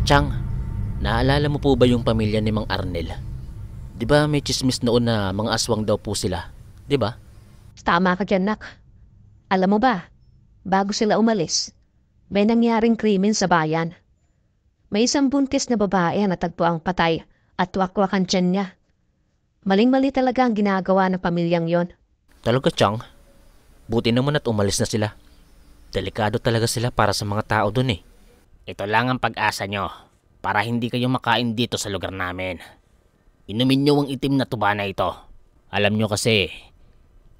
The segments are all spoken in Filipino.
Chang, naalala mo po ba yung pamilya ni Mang Arnel? Di ba may chismis noon na mga aswang daw po sila? Di ba? Tama ka dyan, nak. Alam mo ba, bago sila umalis, may nangyaring krimen sa bayan. May isang buntis na babae na natagpo ang patay at wakwak ang tiyan niya. Maling-mali talaga ang ginagawa ng pamilyang yon. Talaga, Chang? Buti naman at umalis na sila. Delikado talaga sila para sa mga tao dun eh. Ito lang ang pag-asa nyo para hindi kayo makain dito sa lugar namin. Inumin nyo ang itim na tuba na ito. Alam nyo kasi,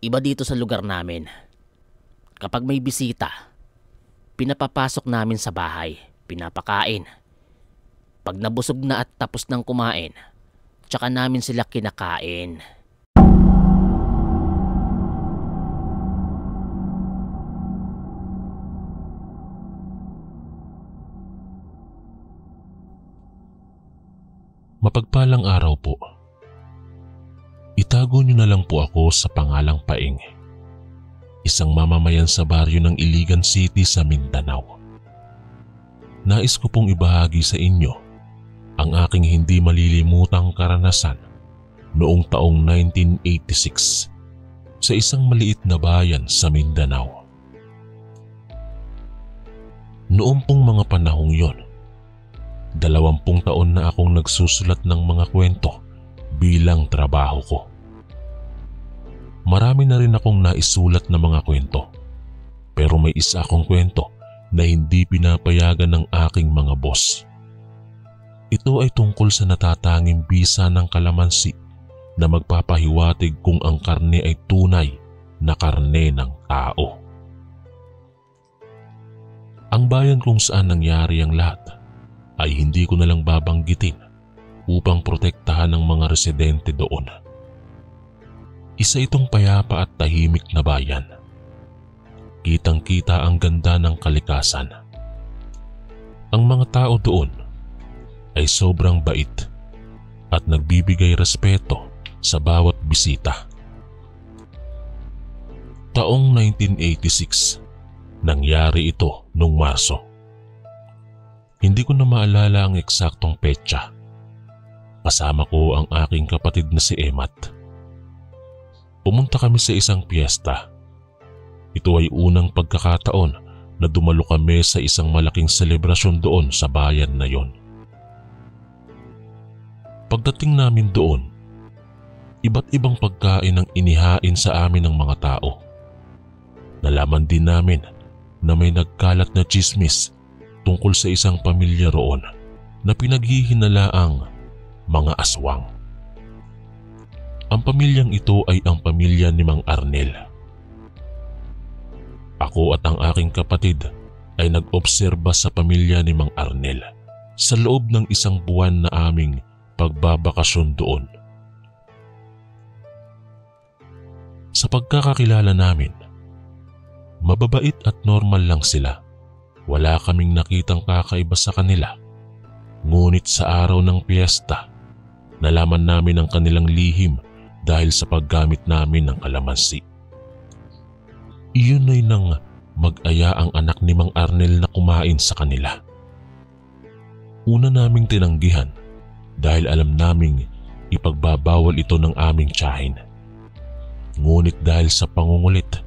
iba dito sa lugar namin. Kapag may bisita, pinapapasok namin sa bahay, pinapakain. Pag nabusog na at tapos ng kumain, tsaka namin sila kinakain. Mapagpalang araw po. Itago niyo na lang po ako sa pangalang Paing, isang mamamayan sa baryo ng Iligan City sa Mindanao. Nais ko pong ibahagi sa inyo ang aking hindi malilimutang karanasan noong taong 1986 sa isang maliit na bayan sa Mindanao. Noong pong mga panahong yon, 20 taon na akong nagsusulat ng mga kwento bilang trabaho ko. Marami na rin akong naisulat na mga kwento, pero may isa akong kwento na hindi pinapayagan ng aking mga boss. Ito ay tungkol sa natatanging bisa ng kalamansi na magpapahiwatig kung ang karne ay tunay na karne ng tao. Ang bayan kung saan nangyari ang lahat ay hindi ko na lang babanggitin upang protektahan ng mga residente doon. Isa itong payapa at tahimik na bayan. Kitang-kita ang ganda ng kalikasan. Ang mga tao doon ay sobrang bait at nagbibigay respeto sa bawat bisita. Taong 1986, nangyari ito noong Marso. Hindi ko na maalala ang eksaktong petsa. Kasama ko ang aking kapatid na si Emat. Pumunta kami sa isang piyesta. Ito ay unang pagkakataon na dumalo kami sa isang malaking selebrasyon doon sa bayan na yon. Pagdating namin doon, iba't ibang pagkain ang inihain sa amin ng mga tao. Nalaman din namin na may nagkalat na tsismis tungkol sa isang pamilya roon na pinaghihinalaang mga aswang. Ang pamilyang ito ay ang pamilya ni Mang Arnel. Ako at ang aking kapatid ay nag-obserba sa pamilya ni Mang Arnel sa loob ng isang buwan na aming pagbabakasyon doon. Sa pagkakakilala namin, mababait at normal lang sila. Wala kaming nakitang kakaiba sa kanila. Ngunit sa araw ng piyesta, nalaman namin ang kanilang lihim dahil sa paggamit namin ng kalamansi. Iyon ay nang mag-aya ang anak ni Mang Arnel na kumain sa kanila. Una naming tinanggihan dahil alam naming ipagbabawal ito ng aming tiyahin. Ngunit dahil sa pangungulit,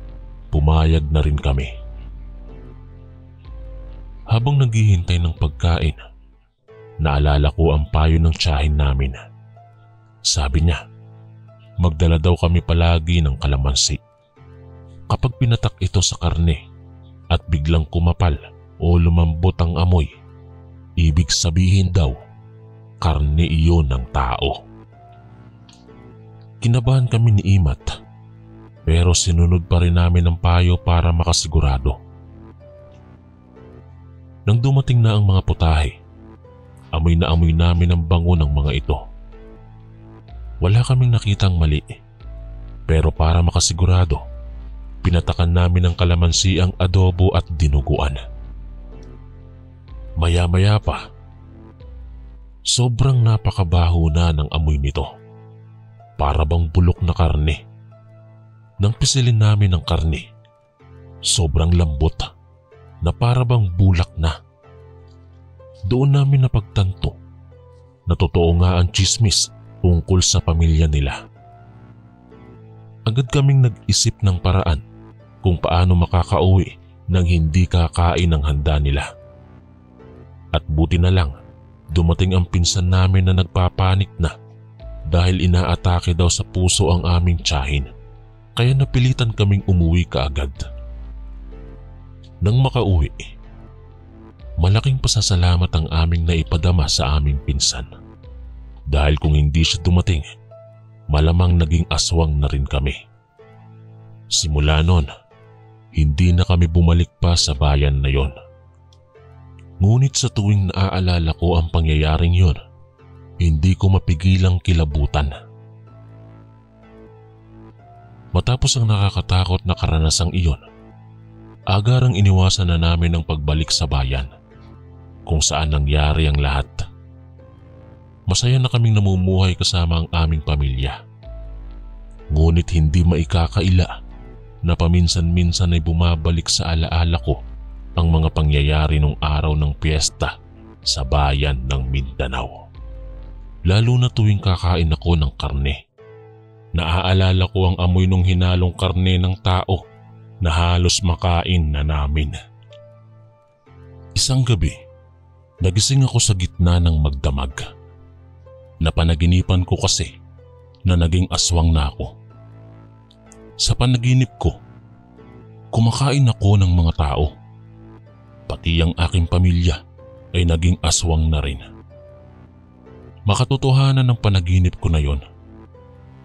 pumayag na rin kami. Habang naghihintay ng pagkain, naalala ko ang payo ng tiyahin namin. Sabi niya, magdala daw kami palagi ng kalamansi. Kapag pinatak ito sa karne at biglang kumapal o lumambot ang amoy, ibig sabihin daw, karne iyon ng tao. Kinabahan kami ni Imat, pero sinunod pa rin namin ang payo para makasigurado. Nang dumating na ang mga putahe, amoy na amoy namin ang bango ng mga ito. Wala kaming nakitang mali, pero para makasigurado, pinatakan namin ng kalamansi ang adobo at dinuguan. Maya-maya pa, sobrang napakabaho na ng amoy nito. Para bang bulok na karne. Nang pisilin namin ang karne, sobrang lambot na para bang bulak na. doon namin napagtanto na totoo nga ang tsismis tungkol sa pamilya nila. Agad kaming nag-isip ng paraan kung paano makakauwi nang hindi kakain ng handa nila. At buti na lang, dumating ang pinsan namin na nagpapanik na dahil inaatake daw sa puso ang aming tiyahin, kaya napilitan kaming umuwi kaagad. Nang makauwi, malaking pasasalamat ang aming naipadama sa aming pinsan. Dahil kung hindi siya dumating, malamang naging aswang na rin kami. Simula noon, hindi na kami bumalik pa sa bayan na yon. Ngunit sa tuwing naaalala ko ang pangyayaring yon, hindi ko mapigilang kilabutan. Matapos ang nakakatakot na karanasang iyon, agarang iniwasan na namin ang pagbalik sa bayan, kung saan nangyari ang lahat. Masaya na kaming namumuhay kasama ang aming pamilya. Ngunit hindi maikakaila na paminsan-minsan ay bumabalik sa alaala ko ang mga pangyayari nung araw ng piyesta sa bayan ng Mindanao. Lalo na tuwing kakain ako ng karne. Naaalala ko ang amoy ng hinalong karne ng tao na halos makain na namin. Isang gabi, nagising ako sa gitna ng magdamag. Napanaginipan ko kasi na naging aswang na ako. Sa panaginip ko, kumakain ako ng mga tao. Pati ang aking pamilya ay naging aswang na rin. Makatotohanan ng panaginip ko na yon.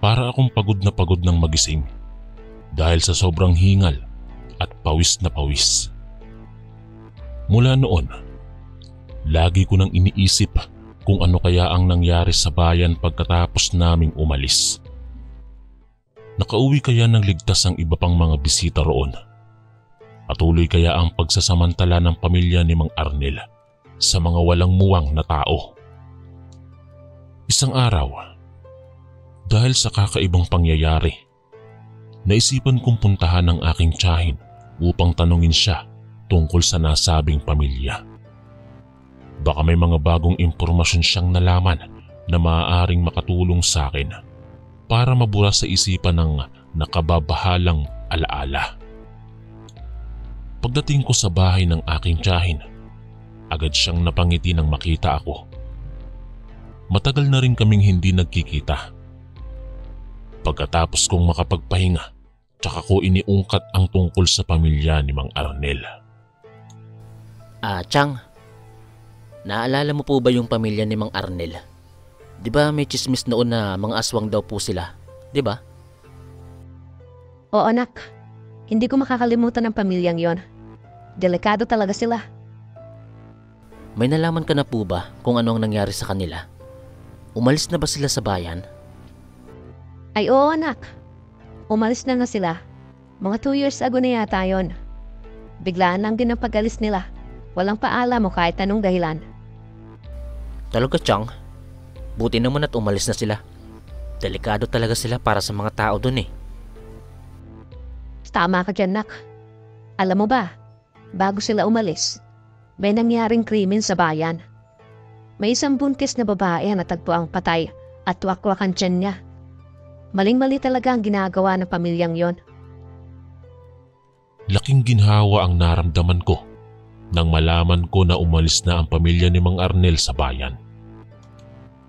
Para akong pagod ng magising dahil sa sobrang hingal at pawis na pawis. Mula noon, lagi ko nang iniisip kung ano kaya ang nangyari sa bayan pagkatapos naming umalis. Nakauwi kaya ng ligtas ang iba pang mga bisita roon? Patuloy kaya ang pagsasamantala ng pamilya ni Mang Arnel sa mga walang muwang na tao? Isang araw, dahil sa kakaibang pangyayari, naisipan kong puntahan ang aking tiyahin upang tanungin siya tungkol sa nasabing pamilya. Baka may mga bagong impormasyon siyang nalaman na maaaring makatulong sa akin para mabura sa isipan ng nakababahalang alaala. Pagdating ko sa bahay ng aking tiyahin, agad siyang napangiti nang makita ako. Matagal na rin kaming hindi nagkikita. Pagkatapos kong makapagpahinga, tsaka ko iniungkat ang tungkol sa pamilya ni Mang Arnel. Chang, naalala mo po ba yung pamilya ni Mang Arnel? Di ba may chismis noon na mga aswang daw po sila? Di ba? Oo anak, hindi ko makakalimutan ang pamilyang yon. Delikado talaga sila. May nalaman ka na po ba kung ano ang nangyari sa kanila? Umalis na ba sila sa bayan? Ay oo anak, umalis na nga sila. Mga 2 years ago na yata yon. Biglaan lang din ang pag-alis nila. Walang paalam o kahit anong dahilan. Talaga, Chang? Buti naman at umalis na sila. Delikado talaga sila para sa mga tao dun eh. Tama ka dyan, nak. Alam mo ba, bago sila umalis, may nangyaring krimen sa bayan. May isang buntis na babae na natagpo ang patay at wakwak ang tiyan niya. Maling-mali talaga ang ginagawa ng pamilyang yon. Laking ginhawa ang naramdaman ko nang malaman ko na umalis na ang pamilya ni Mang Arnel sa bayan.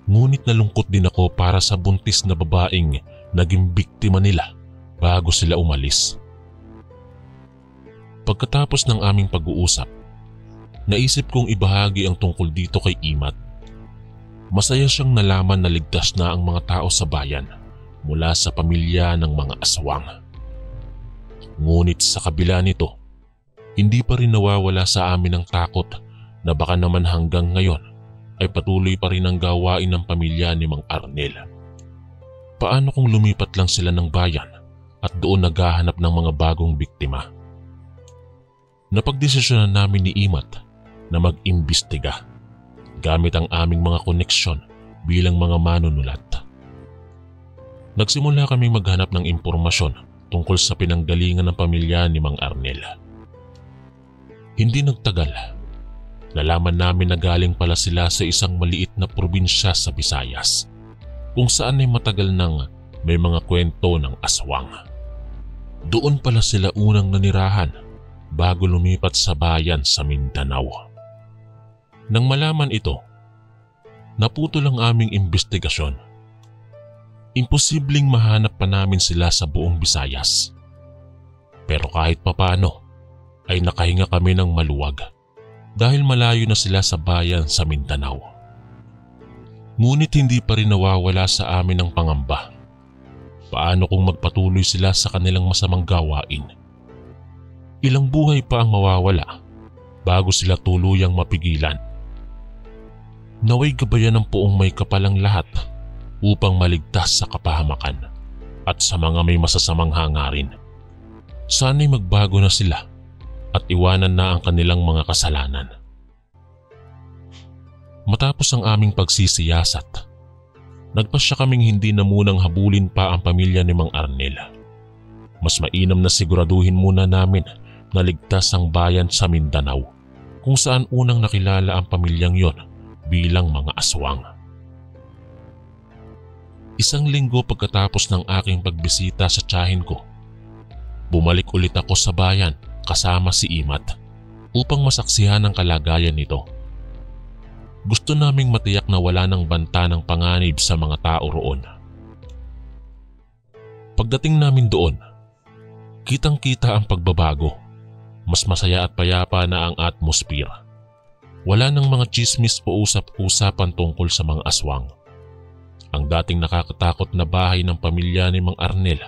Ngunit nalungkot din ako para sa buntis na babaeng naging biktima nila bago sila umalis. Pagkatapos ng aming pag-uusap, naisip kong ibahagi ang tungkol dito kay Imat. Masaya siyang nalaman na ligtas na ang mga tao sa bayan mula sa pamilya ng mga aswang. Ngunit sa kabila nito, hindi pa rin nawawala sa amin ang takot na baka naman hanggang ngayon ay patuloy pa rin ang gawain ng pamilya ni Mang Arnel. Paano kung lumipat lang sila ng bayan at doon naghahanap ng mga bagong biktima? Napagdesisyonan namin ni Imat na mag-imbestiga gamit ang aming mga koneksyon bilang mga manunulat. Nagsimula kaming maghanap ng impormasyon tungkol sa pinanggalingan ng pamilya ni Mang Arnel. Hindi nagtagal, nalaman namin na galing pala sila sa isang maliit na probinsya sa Visayas, kung saan ay matagal nang may mga kwento ng aswang. Doon pala sila unang nanirahan bago lumipat sa bayan sa Mindanao. Nang malaman ito, naputol ang aming investigasyon. Imposibleng mahanap pa namin sila sa buong Visayas. Pero kahit papano ay nakahinga kami ng maluwag dahil malayo na sila sa bayan sa Mindanao. Ngunit hindi pa rin nawawala sa amin ang pangamba. Paano kung magpatuloy sila sa kanilang masamang gawain? Ilang buhay pa ang mawawala bago sila tuluyang mapigilan. Naway gabayan ng poong may kapalang lahat upang maligtas sa kapahamakan at sa mga may masasamang hangarin. Sana'y magbago na sila at iwanan na ang kanilang mga kasalanan. Matapos ang aming pagsisiyasat, nagpasya kaming hindi na munang habulin pa ang pamilya ni Mang Arnel. Mas mainam na siguraduhin muna namin na ligtas ang bayan sa Mindanao, kung saan unang nakilala ang pamilyang yon bilang mga aswang. Isang linggo pagkatapos ng aking pagbisita sa tiyahin ko, bumalik ulit ako sa bayan kasama si Imat upang masaksihan ang kalagayan nito. Gusto naming matiyak na wala ng banta ng panganib sa mga tao roon. Pagdating namin doon, kitang-kita ang pagbabago. Mas masaya at payapa na ang atmosphere. Wala nang mga chismis o usap-usapan tungkol sa mga aswang. Ang dating nakakatakot na bahay ng pamilya ni Mang Arnel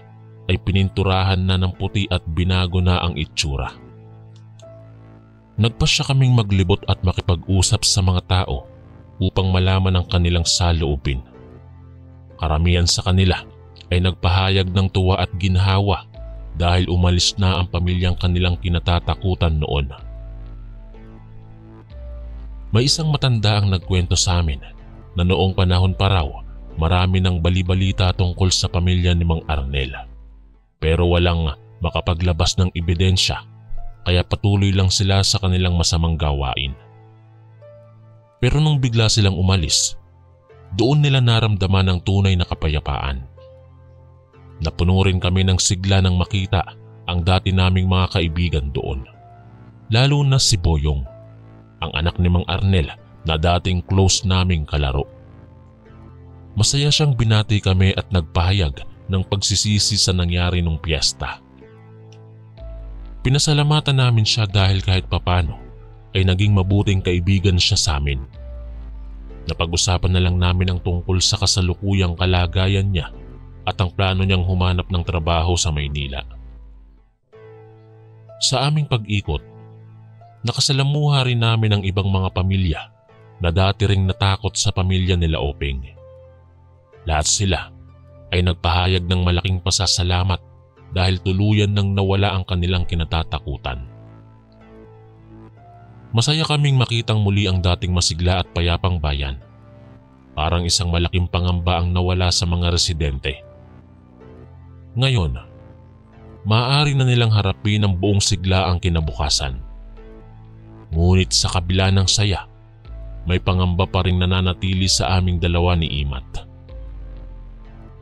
ay pininturahan na ng puti at binago na ang itsura. Nagpasya kaming maglibot at makipag-usap sa mga tao upang malaman ang kanilang saloobin. Karamihan sa kanila ay nagpahayag ng tuwa at ginhawa dahil umalis na ang pamilyang kanilang kinatatakutan noon. May isang matanda ang nagkwento sa amin na noong panahon pa raw marami ng balibalita tungkol sa pamilya ni Mang Arnel. Pero walang makapaglabas ng ebidensya kaya patuloy lang sila sa kanilang masamang gawain. Pero nung bigla silang umalis, doon nila naramdaman ang tunay na kapayapaan. Napuno rin kami ng sigla nang makita ang dati naming mga kaibigan doon. Lalo na si Boyong, ang anak ni Mang Arnel na dating close naming kalaro. Masaya siyang binati kami at nagpahayag ng pagsisisi sa nangyari nung piyesta. Pinasalamatan namin siya dahil kahit papano ay naging mabuting kaibigan siya sa amin. Napag-usapan na lang namin ang tungkol sa kasalukuyang kalagayan niya at ang plano niyang humanap ng trabaho sa Maynila. Sa aming pag-ikot, nakasalamuha rin namin ang ibang mga pamilya na dati ring natakot sa pamilya nila Openg. Lahat sila ay nagpahayag ng malaking pasasalamat dahil tuluyan nang nawala ang kanilang kinatatakutan. Masaya kaming makitang muli ang dating masigla at payapang bayan. Parang isang malaking pangamba ang nawala sa mga residente. Ngayon, maaari na nilang harapin ang buong sigla ang kinabukasan. Ngunit sa kabila ng saya, may pangamba pa rin nananatili sa aming dalawa ni Imat.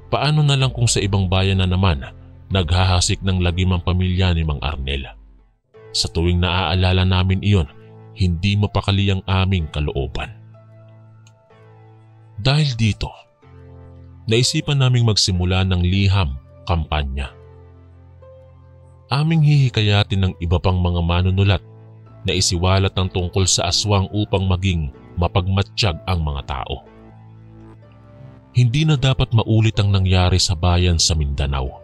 Paano na lang kung sa ibang bayan na naman naghahasik ng lagim ang pamilya ni Mang Arnel? Sa tuwing naaalala namin iyon, hindi mapakali ang aming kalooban. Dahil dito, naisipan naming magsimula ng liham kampanya. Aming hihikayatin ng iba pang mga manunulat na isiwalat ang tungkol sa aswang upang maging mapagmatsyag ang mga tao. Hindi na dapat maulit ang nangyari sa bayan sa Mindanao.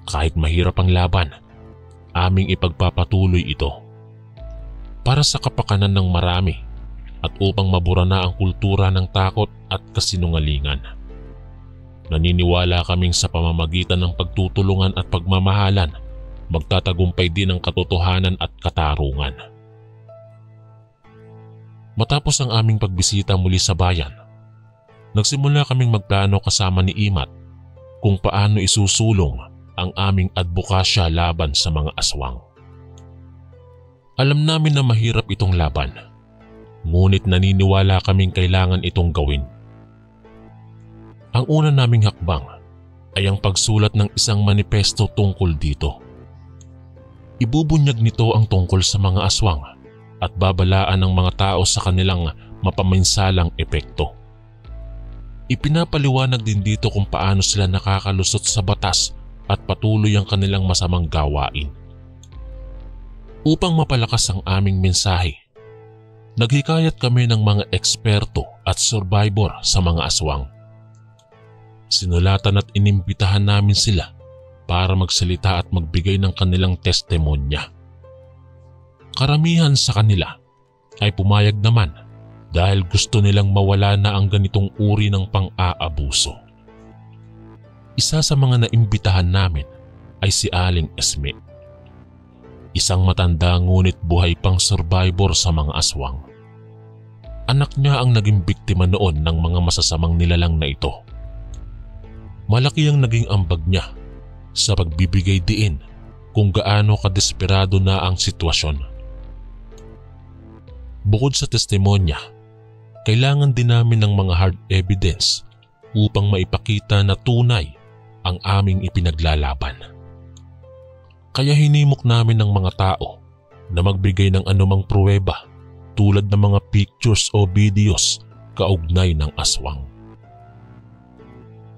Kahit mahirap ang laban, aming ipagpapatuloy ito. Para sa kapakanan ng marami at upang mabura na ang kultura ng takot at kasinungalingan. Naniniwala kaming sa pamamagitan ng pagtutulungan at pagmamahalan, magtatagumpay din ang katotohanan at katarungan. Matapos ang aming pagbisita muli sa bayan, nagsimula kaming magplano kasama ni Imat kung paano isusulong ang aming adbokasya laban sa mga aswang. Alam namin na mahirap itong laban, ngunit naniniwala kaming kailangan itong gawin. Ang una naming hakbang ay ang pagsulat ng isang manifesto tungkol dito. Ibubunyag nito ang tungkol sa mga aswang at babalaan ng mga tao sa kanilang mapaminsalang epekto. Ipinapaliwanag din dito kung paano sila nakakalusot sa batas at patuloy ang kanilang masamang gawain. Upang mapalakas ang aming mensahe, naghikayat kami ng mga eksperto at survivor sa mga aswang. Sinulatan at inimbitahan namin sila para magsalita at magbigay ng kanilang testimonya. Karamihan sa kanila ay pumayag naman dahil gusto nilang mawala na ang ganitong uri ng pang-aabuso. Isa sa mga naimbitahan namin ay si Aling Esme, isang matanda ngunit buhay pang survivor sa mga aswang. Anak niya ang naging biktima noon ng mga masasamang nilalang na ito. Malaki ang naging ambag niya sa pagbibigay diin kung gaano kadesperado na ang sitwasyon. Bukod sa testimonya, kailangan din namin ng mga hard evidence upang maipakita na tunay ang aming ipinaglalaban. Kaya hinimok namin ng mga tao na magbigay ng anumang pruweba tulad ng mga pictures o videos kaugnay ng aswang.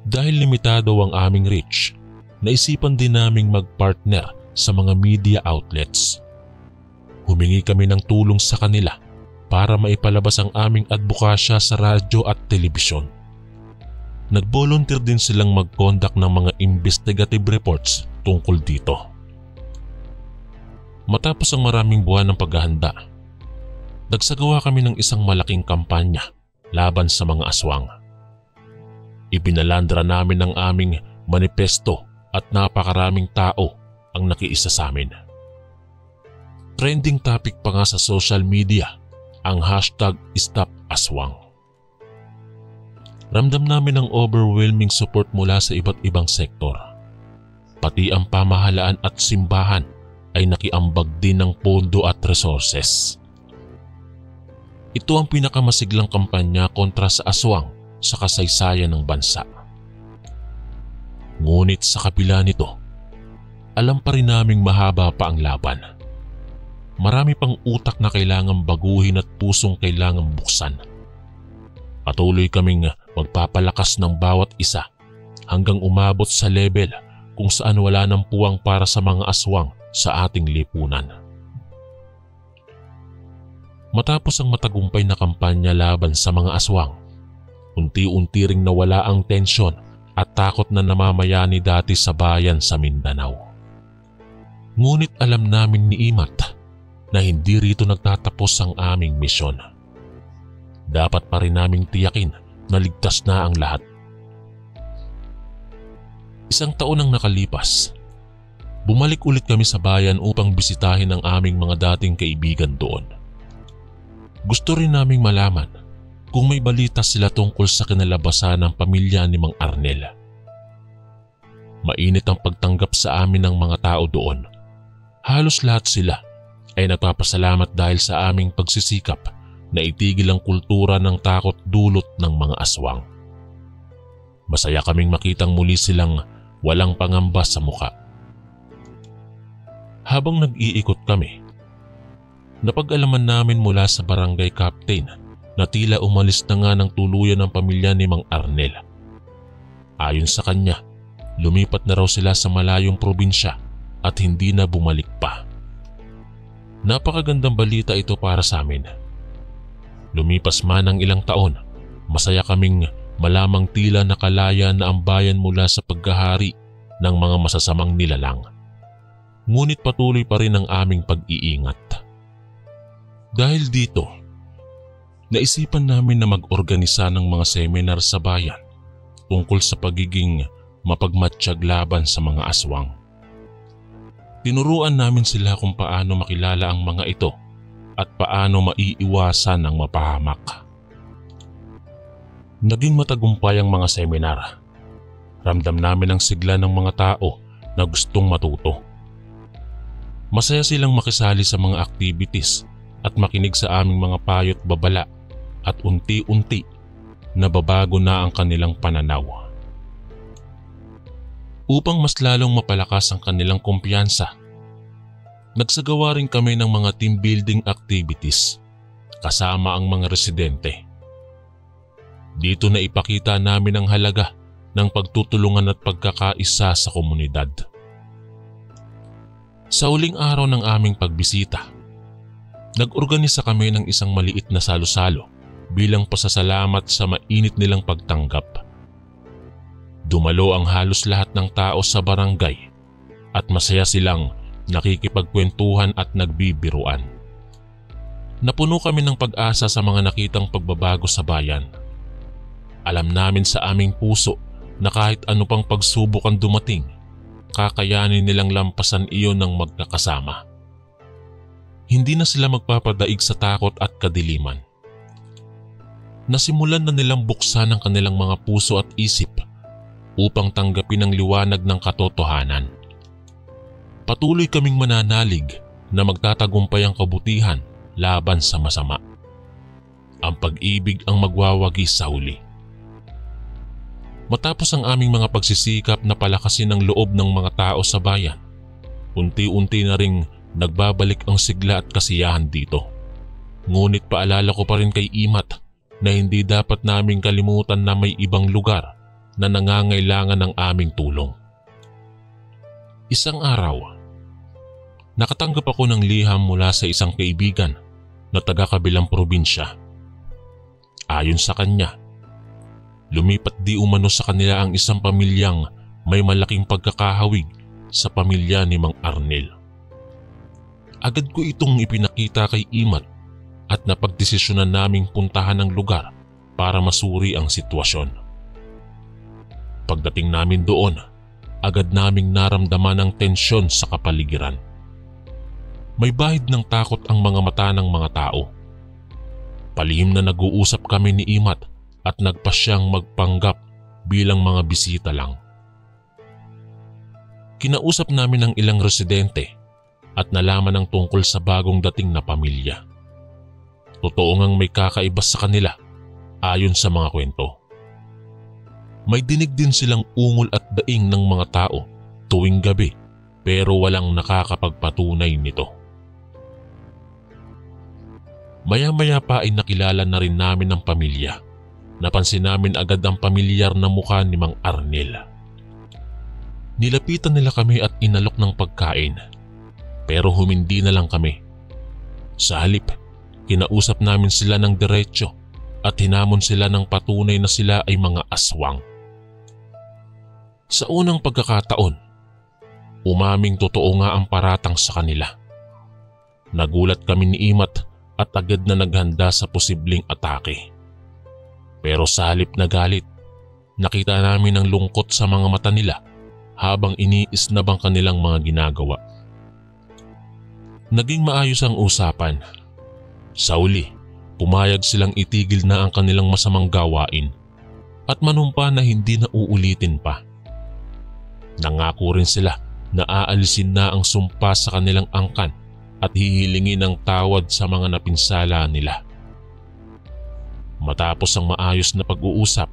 Dahil limitado ang aming reach, naisipan din naming mag-partner sa mga media outlets. Humingi kami ng tulong sa kanila para maipalabas ang aming advokasya sa radyo at telebisyon. Nag-volunteer din silang mag-conduct ng mga investigative reports tungkol dito. Matapos ang maraming buwan ng paghahanda, nagsagawa kami ng isang malaking kampanya laban sa mga aswang. Ipinalandra namin ang aming manifesto at napakaraming tao ang nakiisa sa amin. Trending topic pa nga sa social media ang hashtag #StopAswang. Ramdam namin ang overwhelming support mula sa iba't ibang sektor. Pati ang pamahalaan at simbahan ay nakiambag din ng pondo at resources. Ito ang pinakamasiglang kampanya kontra sa aswang sa kasaysayan ng bansa. Ngunit sa kabila nito, alam pa rin naming mahaba pa ang laban. Marami pang utak na kailangang baguhin at pusong kailangang buksan. Patuloy kaming magpapalakas ng bawat isa hanggang umabot sa level kung saan wala nang puwang para sa mga aswang sa ating lipunan. Matapos ang matagumpay na kampanya laban sa mga aswang, unti-unti ring nawala ang tensyon at takot na namamayani dati sa bayan sa Mindanao. Ngunit alam namin ni Imat na hindi rito nagtatapos ang aming misyon. Dapat pa rin naming tiyakin na ligtas na ang lahat. Isang taon ang nakalipas. Bumalik ulit kami sa bayan upang bisitahin ang aming mga dating kaibigan doon. Gusto rin naming malaman kung may balita sila tungkol sa kinalabasan ng pamilya ni Mang Arnel. Mainit ang pagtanggap sa amin ng mga tao doon. Halos lahat sila ay nagpapasalamat dahil sa aming pagsisikap na itigil ang kultura ng takot dulot ng mga aswang. Masaya kaming makitang muli silang walang pangamba sa muka. Habang nag-iikot kami, napag-alaman namin mula sa barangay captain na tila umalis na nga ng tuluyan ng pamilya ni Mang Arnel. Ayon sa kanya, lumipat na raw sila sa malayong probinsya at hindi na bumalik pa. Napakagandang balita ito para sa amin. Lumipas man ang ilang taon, masaya kaming malamang tila nakalaya na ang bayan mula sa paghahari ng mga masasamang nilalang. Ngunit patuloy pa rin ang aming pag-iingat. Dahil dito, naisipan namin na mag-organisa ng mga seminar sa bayan tungkol sa pagiging mapagmatsyag laban sa mga aswang. Tinuruan namin sila kung paano makilala ang mga ito at paano maiiwasan ang mapahamak. Naging matagumpay ang mga seminar. Ramdam namin ang sigla ng mga tao na gustong matuto. Masaya silang makisali sa mga activities at makinig sa aming mga payo't babala at unti-unti nababago na ang kanilang pananaw. Upang mas lalong mapalakas ang kanilang kumpiyansa, nagsagawa rin kami ng mga team building activities kasama ang mga residente. Dito na ipakita namin ang halaga ng pagtutulungan at pagkakaisa sa komunidad. Sa uling araw ng aming pagbisita, nag-organisa kami ng isang maliit na salo-salo bilang pasasalamat sa mainit nilang pagtanggap. Dumalo ang halos lahat ng tao sa barangay at masaya silang nakikipagkwentuhan at nagbibiruan. Napuno kami ng pag-asa sa mga nakitang pagbabago sa bayan. Alam namin sa aming puso na kahit ano pang pagsubok ang dumating, kakayanin nilang lampasan iyon ng magkakasama. Hindi na sila magpapadaig sa takot at kadiliman. Nasimulan na nilang buksan ang kanilang mga puso at isip upang tanggapin ang liwanag ng katotohanan. Patuloy kaming mananalig na magtatagumpay ang kabutihan laban sa masama. Ang pag-ibig ang magwawagi sa huli. Matapos ang aming mga pagsisikap na palakasin ang loob ng mga tao sa bayan, unti-unti na ring nagbabalik ang sigla at kasiyahan dito. Ngunit paalala ko pa rin kay Imat na hindi dapat naming kalimutan na may ibang lugar na nangangailangan ng aming tulong. Isang araw, nakatanggap ako ng liham mula sa isang kaibigan na taga-kabilang probinsya. Ayon sa kanya, lumipat di umano sa kanila ang isang pamilyang may malaking pagkakahawig sa pamilya ni Mang Arnel. Agad ko itong ipinakita kay Imat at napagdesisyonan naming puntahan ang lugar para masuri ang sitwasyon. Pagdating namin doon, agad naming naramdaman ang tensyon sa kapaligiran. May bahid ng takot ang mga mata ng mga tao. Palihim na nag-uusap kami ni Imat at nagpasyang magpanggap bilang mga bisita lang. Kinausap namin ang ilang residente at nalaman ang tungkol sa bagong dating na pamilya. Totoo ngang may kakaiba sa kanila ayon sa mga kwento. May dinig din silang ungol at daing ng mga tao tuwing gabi pero walang nakakapagpatunay nito. Maya-maya pa ay nakilala na rin namin ang pamilya. Napansin namin agad ang pamilyar na mukha ni Mang Arnel. Nilapitan nila kami at inalok ng pagkain pero humindi na lang kami. Sa halip, kinausap namin sila ng diretsyo at hinamon sila ng patunay na sila ay mga aswang. Sa unang pagkakataon, umaming totoo nga ang paratang sa kanila. Nagulat kami ni Imat at agad na naghanda sa posibleng atake. Pero sa halip na galit, nakita namin ang lungkot sa mga mata nila habang iniisnab ang kanilang mga ginagawa. Naging maayos ang usapan. Sa uli, pumayag silang itigil na ang kanilang masamang gawain at manumpa na hindi na uulitin pa. Nangako rin sila na aalisin na ang sumpa sa kanilang angkan at hihilingin ang tawad sa mga napinsala nila. Matapos ang maayos na pag-uusap,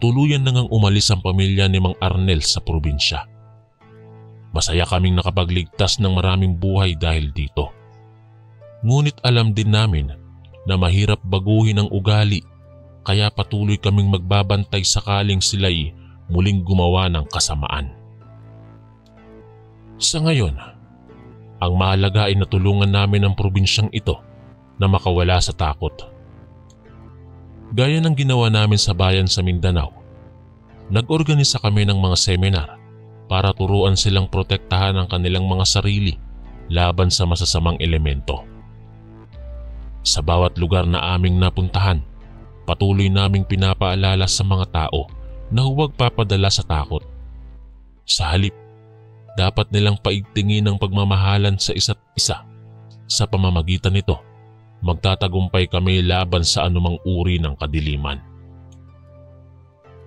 tuluyan na ngang umalis ang pamilya ni Mang Arnel sa probinsya. Masaya kaming nakapagligtas ng maraming buhay dahil dito. Ngunit alam din namin na mahirap baguhin ang ugali kaya patuloy kaming magbabantay sakaling sila'y muling gumawa ng kasamaan. Sa ngayon, ang mahalaga ay natulungan namin ang probinsyang ito na makawala sa takot. Gaya ng ginawa namin sa bayan sa Mindanao, nag-organisa kami ng mga seminar para turuan silang protektahan ang kanilang mga sarili laban sa masasamang elemento. Sa bawat lugar na aming napuntahan, patuloy naming pinapaalala sa mga tao na huwag papadala sa takot. Sa halip, dapat nilang paigtingin ang pagmamahalan sa isa't isa. Sa pamamagitan nito, magtatagumpay kami laban sa anumang uri ng kadiliman.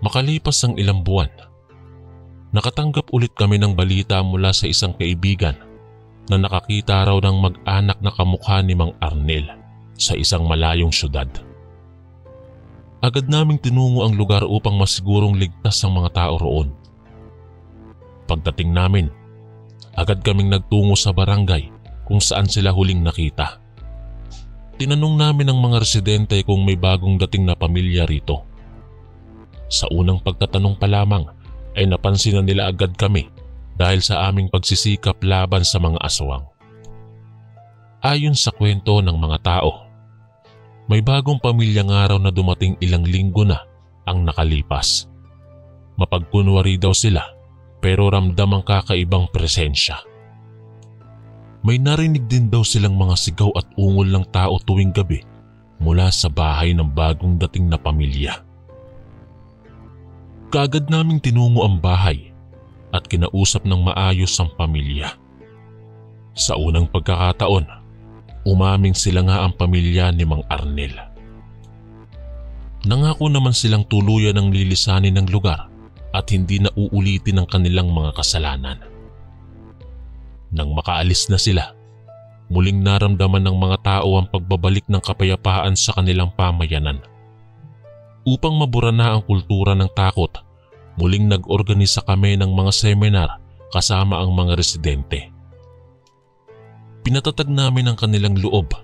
Makalipas ang ilang buwan, nakatanggap ulit kami ng balita mula sa isang kaibigan na nakakita raw ng mag-anak na kamukha ni Mang Arnel sa isang malayong syudad. Agad naming tinungo ang lugar upang masigurong ligtas ang mga tao roon. Pagdating namin, agad kaming nagtungo sa barangay kung saan sila huling nakita. Tinanong namin ang mga residente kung may bagong dating na pamilya rito. Sa unang pagtatanong pa lamang ay napansin na nila agad kami dahil sa aming pagsisikap laban sa mga aswang. Ayon sa kwento ng mga tao, may bagong pamilyang araw na dumating ilang linggo na ang nakalipas. Mapagkunwari daw sila pero ramdam ang kakaibang presensya. May narinig din daw silang mga sigaw at ungol ng tao tuwing gabi mula sa bahay ng bagong dating na pamilya. Kaagad naming tinungo ang bahay at kinausap ng maayos ang pamilya. Sa unang pagkakataon, umaming sila nga ang pamilya ni Mang Arnel. Nangako naman silang tuluyan ng lilisanin ng lugar at hindi na uulitin ang kanilang mga kasalanan. Nang makaalis na sila, muling naramdaman ng mga tao ang pagbabalik ng kapayapaan sa kanilang pamayanan. Upang mabura na ang kultura ng takot, muling nag-organisa kami ng mga seminar kasama ang mga residente. Pinatatag namin ang kanilang loob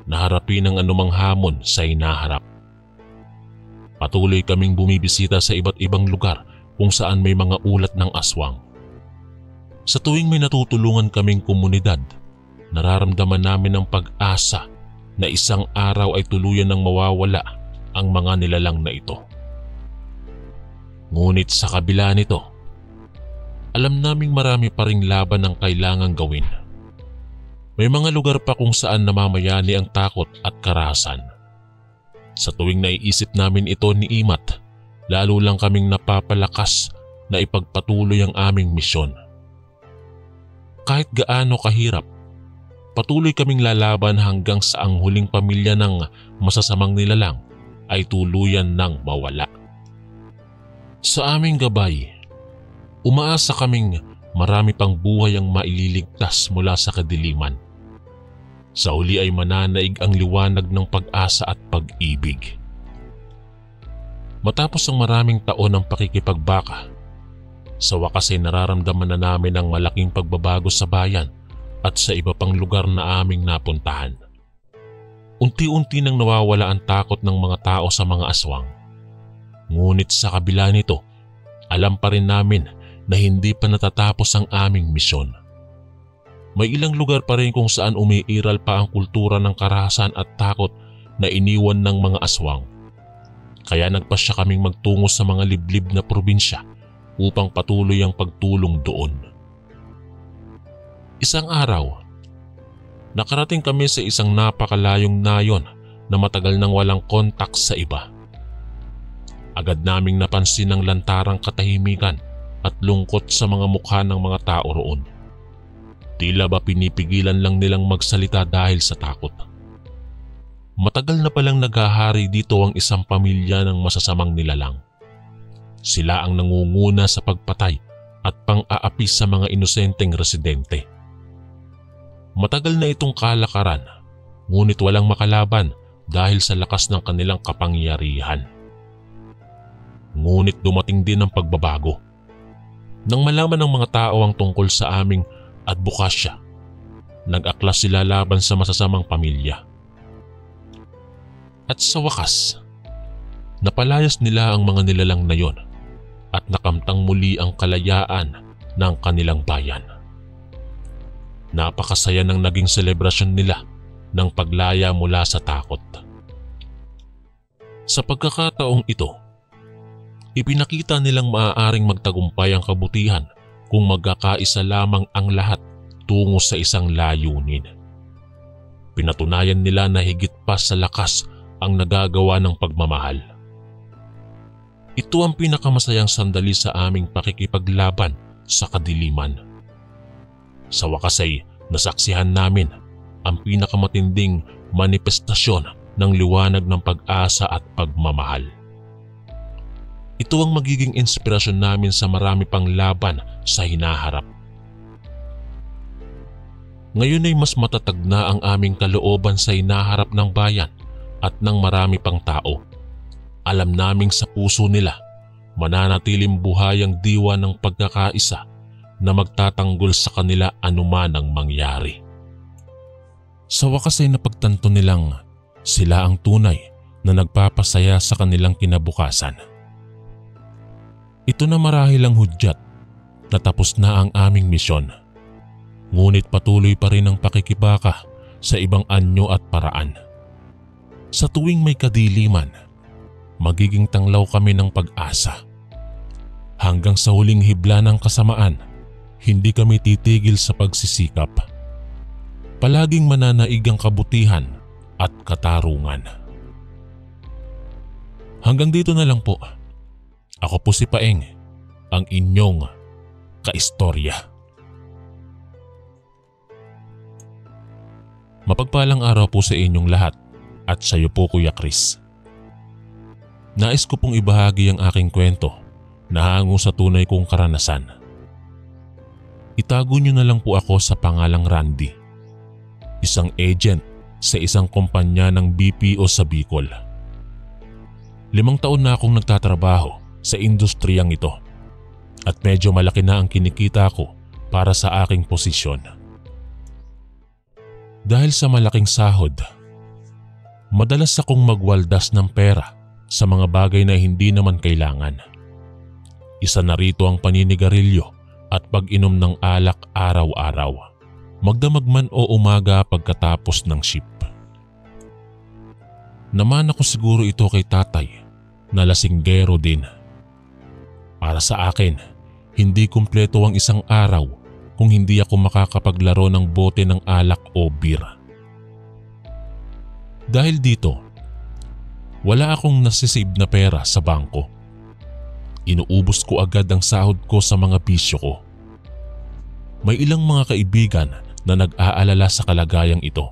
na harapin ang anumang hamon sa hinaharap. Patuloy kaming bumibisita sa iba't ibang lugar kung saan may mga ulat ng aswang. Sa tuwing may natutulungan kaming komunidad, nararamdaman namin ang pag-asa na isang araw ay tuluyan ng mawawala ang mga nilalang na ito. Ngunit sa kabila nito, alam naming marami pa ring laban ang kailangang gawin. May mga lugar pa kung saan namamayani ang takot at karahasan. Sa tuwing naiisip namin ito ni Imat, lalo lang kaming napapalakas na ipagpatuloy ang aming misyon. Kahit gaano kahirap, patuloy kaming lalaban hanggang sa ang huling pamilya ng masasamang nilalang ay tuluyan ng mawala. Sa aming gabay, umaasa kaming marami pang buhay ang maililigtas mula sa kadiliman. Sa huli ay mananaig ang liwanag ng pag-asa at pag-ibig. Matapos ang maraming taon ng pakikipagbaka, sa wakas ay nararamdaman na namin ang malaking pagbabago sa bayan at sa iba pang lugar na aming napuntahan. Unti-unti nang nawawala ang takot ng mga tao sa mga aswang. Ngunit sa kabila nito, alam pa rin namin na hindi pa natatapos ang aming misyon. May ilang lugar pa rin kung saan umiiral pa ang kultura ng karahasan at takot na iniwan ng mga aswang. Kaya nagpasya kaming magtungo sa mga liblib na probinsya upang patuloy ang pagtulong doon. Isang araw, nakarating kami sa isang napakalayong nayon na matagal nang walang kontak sa iba. Agad naming napansin ang lantarang katahimikan at lungkot sa mga mukha ng mga tao roon. Tila ba pinipigilan lang nilang magsalita dahil sa takot. Matagal na palang naghahari dito ang isang pamilya ng masasamang nilalang. Sila ang nangunguna sa pagpatay at pang-aapi sa mga inosenteng residente. Matagal na itong kalakaran, ngunit walang makalaban dahil sa lakas ng kanilang kapangyarihan. Ngunit dumating din ang pagbabago. Nang malaman ng mga tao ang tungkol sa aming advokasya, nag-aklas sila laban sa masasamang pamilya. At sa wakas, napalayas nila ang mga nilalang na yon at nakamtang muli ang kalayaan ng kanilang bayan. Napakasaya ng naging selebrasyon nila ng paglaya mula sa takot. Sa pagkakataong ito, ipinakita nilang maaaring magtagumpay ang kabutihan kung magkakaisa lamang ang lahat tungo sa isang layunin. Pinatunayan nila na higit pa sa lakas ang nagagawa ng pagmamahal. Ito ang pinakamasayang sandali sa aming pakikipaglaban sa kadiliman. Sa wakas ay nasaksihan namin ang pinakamatinding manifestasyon ng liwanag ng pag-asa at pagmamahal. Ito ang magiging inspirasyon namin sa marami pang laban sa hinaharap. Ngayon ay mas matatag na ang aming kalooban sa inaharap ng bayan at ng marami pang tao. Alam naming sa puso nila mananatiling buhay ang diwa ng pagkakaisa na magtatanggol sa kanila anuman ang mangyari. Sa wakas ay napagtanto nilang sila ang tunay na nagpapasaya sa kanilang kinabukasan. Ito na marahil ang hudyat na tapos na ang aming misyon. Ngunit patuloy pa rin ang pakikibaka sa ibang anyo at paraan. Sa tuwing may kadiliman, magiging tanglaw kami ng pag-asa. Hanggang sa huling hibla ng kasamaan, hindi kami titigil sa pagsisikap. Palaging mananaig ang kabutihan at katarungan. Hanggang dito na lang po. Ako po si Paeng, ang inyong kaistorya. Mapagpalang araw po sa inyong lahat at sa iyo po Kuya Chris. Nais ko pong ibahagi ang aking kwento na hango sa tunay kong karanasan. Itago niyo na lang po ako sa pangalang Randy, isang agent sa isang kumpanya ng BPO sa Bicol. 5 taon na akong nagtatrabaho sa industriyang ito at medyo malaki na ang kinikita ko para sa aking posisyon. Dahil sa malaking sahod, madalas akong magwaldas ng pera sa mga bagay na hindi naman kailangan. Isa na rito ang paninigarilyo at pag-inom ng alak araw-araw, magdamag man o umaga pagkatapos ng shift. Naman ako siguro ito kay tatay na lasinggero din. Para sa akin, hindi kumpleto ang isang araw kung hindi ako makakapaglaro ng bote ng alak o beer. Dahil dito, wala akong nasisave na pera sa bangko. Inuubos ko agad ang sahod ko sa mga bisyo ko. May ilang mga kaibigan na nag-aalala sa kalagayang ito.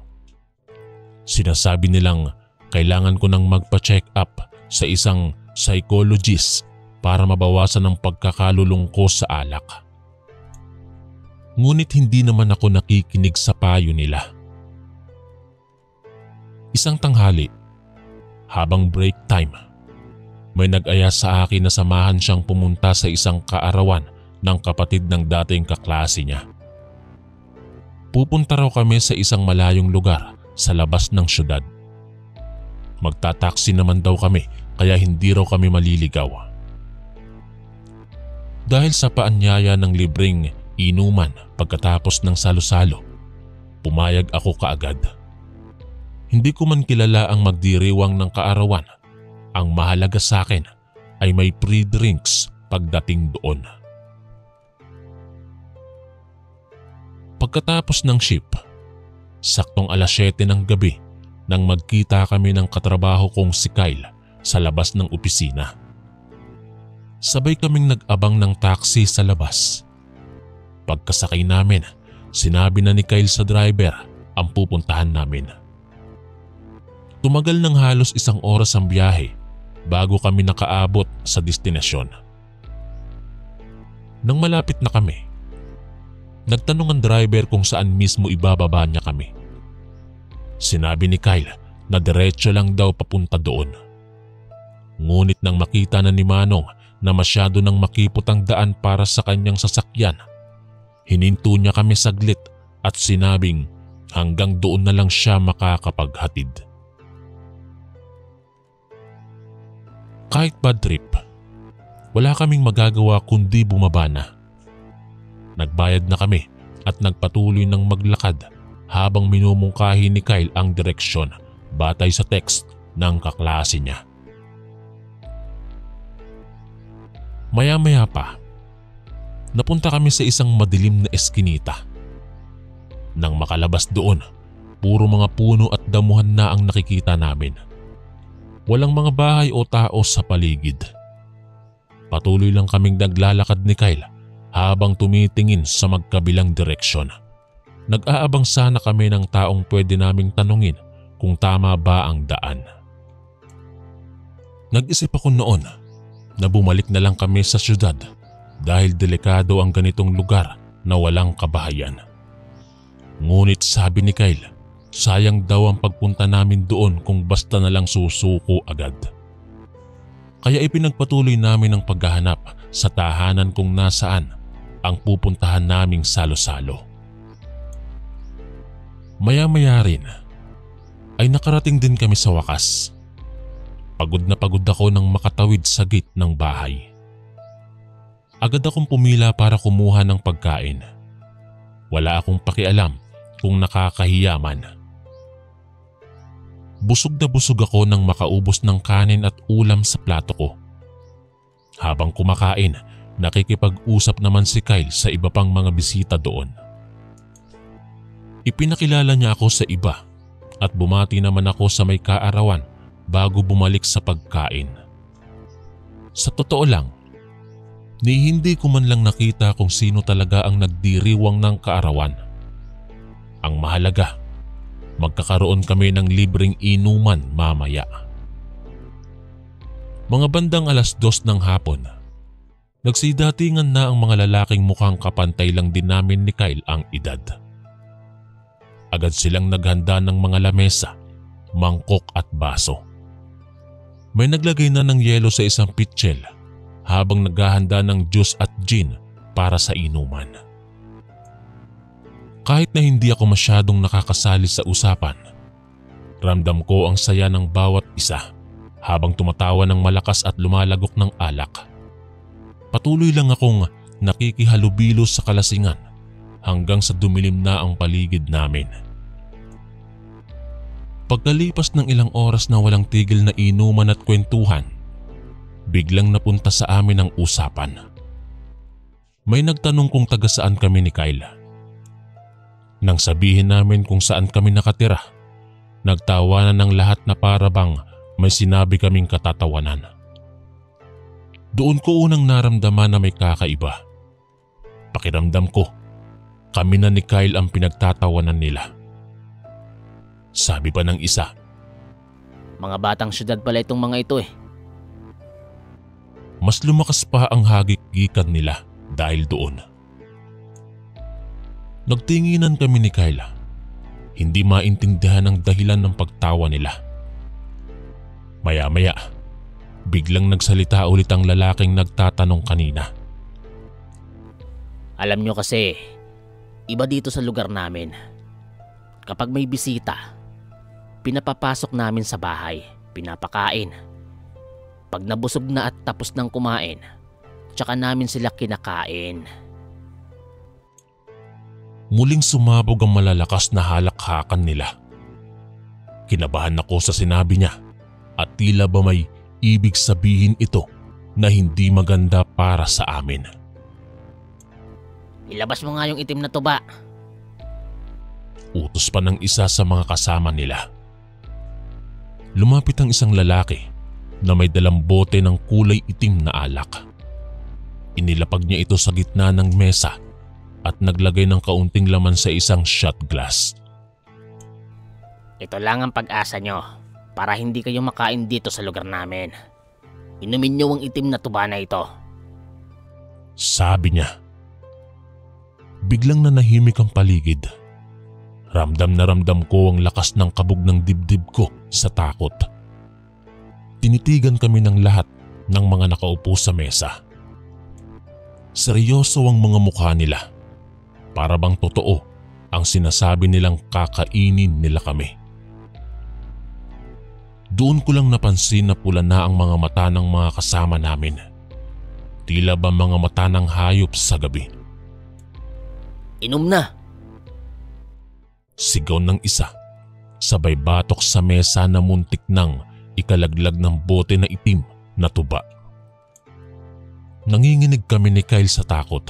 Sinasabi nilang kailangan ko nang magpa-check up sa isang psychologist para mabawasan ang pagkakalulong ko sa alak. Ngunit hindi naman ako nakikinig sa payo nila. Isang tanghali, habang break time, may nag-aya sa akin na samahan siyang pumunta sa isang kaarawan ng kapatid ng dating kaklase niya. Pupunta raw kami sa isang malayong lugar sa labas ng syudad. Magtataksi naman daw kami kaya hindi raw kami maliligaw. Dahil sa paanyaya ng libreng inuman pagkatapos ng salo-salo, pumayag ako kaagad. Hindi ko man kilala ang magdiriwang ng kaarawan. Ang mahalaga sa akin ay may free drinks pagdating doon. Pagkatapos ng shift, saktong 7:00 ng gabi nang magkita kami ng katrabaho kong si Kyle sa labas ng opisina. Sabay kaming nag-abang ng taxi sa labas. Pagkasakay namin, sinabi na ni Kyle sa driver ang pupuntahan namin. Tumagal ng halos 1 oras ang biyahe bago kami nakaabot sa destinasyon. Nang malapit na kami, nagtanong ang driver kung saan mismo ibababa niya kami. Sinabi ni Kyle na diretso lang daw papunta doon. Ngunit nang makita na ni Manong na masyado nang makipot ang daan para sa kanyang sasakyan, hininto niya kami saglit at sinabing hanggang doon na lang siya makakapaghatid. Kahit bad trip, wala kaming magagawa kundi bumaba na. Nagbayad na kami at nagpatuloy ng maglakad habang minumungkahi ni Kyle ang direksyon batay sa text ng kaklase niya. Maya-maya pa, napunta kami sa isang madilim na eskinita. Nang makalabas doon, puro mga puno at damuhan na ang nakikita namin. Walang mga bahay o tao sa paligid. Patuloy lang kaming naglalakad ni Kyle habang tumitingin sa magkabilang direksyon. Nag-aabang sana kami ng taong pwede naming tanungin kung tama ba ang daan. Nag-isip ako noon na bumalik na lang kami sa syudad dahil delikado ang ganitong lugar na walang kabahayan. Ngunit sabi ni Kyle, sayang daw ang pagpunta namin doon kung basta na lang susuko agad. Kaya ipinagpatuloy namin ang paghahanap sa tahanan kung nasaan ang pupuntahan naming salo-salo. Maya-maya rin ay nakarating din kami sa wakas. Pagod na pagod ako nang makatawid sa gate ng bahay. Agad akong pumila para kumuha ng pagkain. Wala akong pakialam kung nakakahiya man. Busog na busog ako nang makaubos ng kanin at ulam sa plato ko. Habang kumakain, nakikipag-usap naman si Kyle sa iba pang mga bisita doon. Ipinakilala niya ako sa iba at bumati naman ako sa may kaarawan bago bumalik sa pagkain. Sa totoo lang, ni hindi ko man lang nakita kung sino talaga ang nagdiriwang ng kaarawan. Ang mahalaga, magkakaroon kami ng libreng inuman mamaya. Mga bandang 2:00 ng hapon, nagsidatingan na ang mga lalaking mukhang kapantay lang din namin ni Kyle ang edad. Agad silang naghanda ng mga lamesa, mangkok at baso. May naglagay na ng yelo sa isang pitchel habang naghahanda ng juice at gin para sa inuman. Kahit na hindi ako masyadong nakakasali sa usapan, ramdam ko ang saya ng bawat isa habang tumatawa ng malakas at lumalagok ng alak. Patuloy lang akong nakikihalubilo sa kalasingan hanggang sa dumilim na ang paligid namin. Pagkalipas ng ilang oras na walang tigil na inuman at kwentuhan, biglang napunta sa amin ang usapan. May nagtanong kung taga saan kami ni Kyle. Nang sabihin namin kung saan kami nakatira, nagtawanan ng lahat na para bang may sinabi kaming katatawanan. Doon ko unang naramdaman na may kakaiba. Pakiramdam ko, kami na ni Kyle ang pinagtatawanan nila. Sabi pa ng isa, Mga batang syudad pala itong mga ito eh. mas lumakas pa ang hagik-gikan nila dahil doon. Nagtinginan kami ni Kyle. Hindi maintindihan ang dahilan ng pagtawa nila. Maya-maya, biglang nagsalita ulit ang lalaking nagtatanong kanina. Alam nyo kasi, iba dito sa lugar namin. Kapag may bisita, pinapapasok namin sa bahay, pinapakain. Pag nabusog na at tapos ng kumain, tsaka namin sila kinakain. Muling sumabog ang malalakas na halakhakan nila. Kinabahan ako sa sinabi niya at tila ba may ibig sabihin ito na hindi maganda para sa amin. Ilabas mo nga yung itim na tuba. Utos pa ng isa sa mga kasama nila. Lumapit ang isang lalaki na may dalang bote ng kulay itim na alak. Inilapag niya ito sa gitna ng mesa at naglagay ng kaunting laman sa isang shot glass. Ito lang ang pag-asa nyo para hindi kayo makain dito sa lugar namin. Inumin nyo ang itim na tuba na ito. Sabi niya. Biglang nanahimik ang paligid. Ramdam na ramdam ko ang lakas ng kabog ng dibdib ko sa takot. Tinitigan kami ng lahat ng mga nakaupo sa mesa. Seryoso ang mga mukha nila. Para bang totoo ang sinasabi nilang kakainin nila kami. Doon ko lang napansin na pula na ang mga mata ng mga kasama namin. Tila ba mga mata ng hayop sa gabi. Inom na! Sigaw ng isa, sabay batok sa mesa na muntik nang ikalaglag ng bote na itim na tuba. Nanginginig kami ni Kyle sa takot.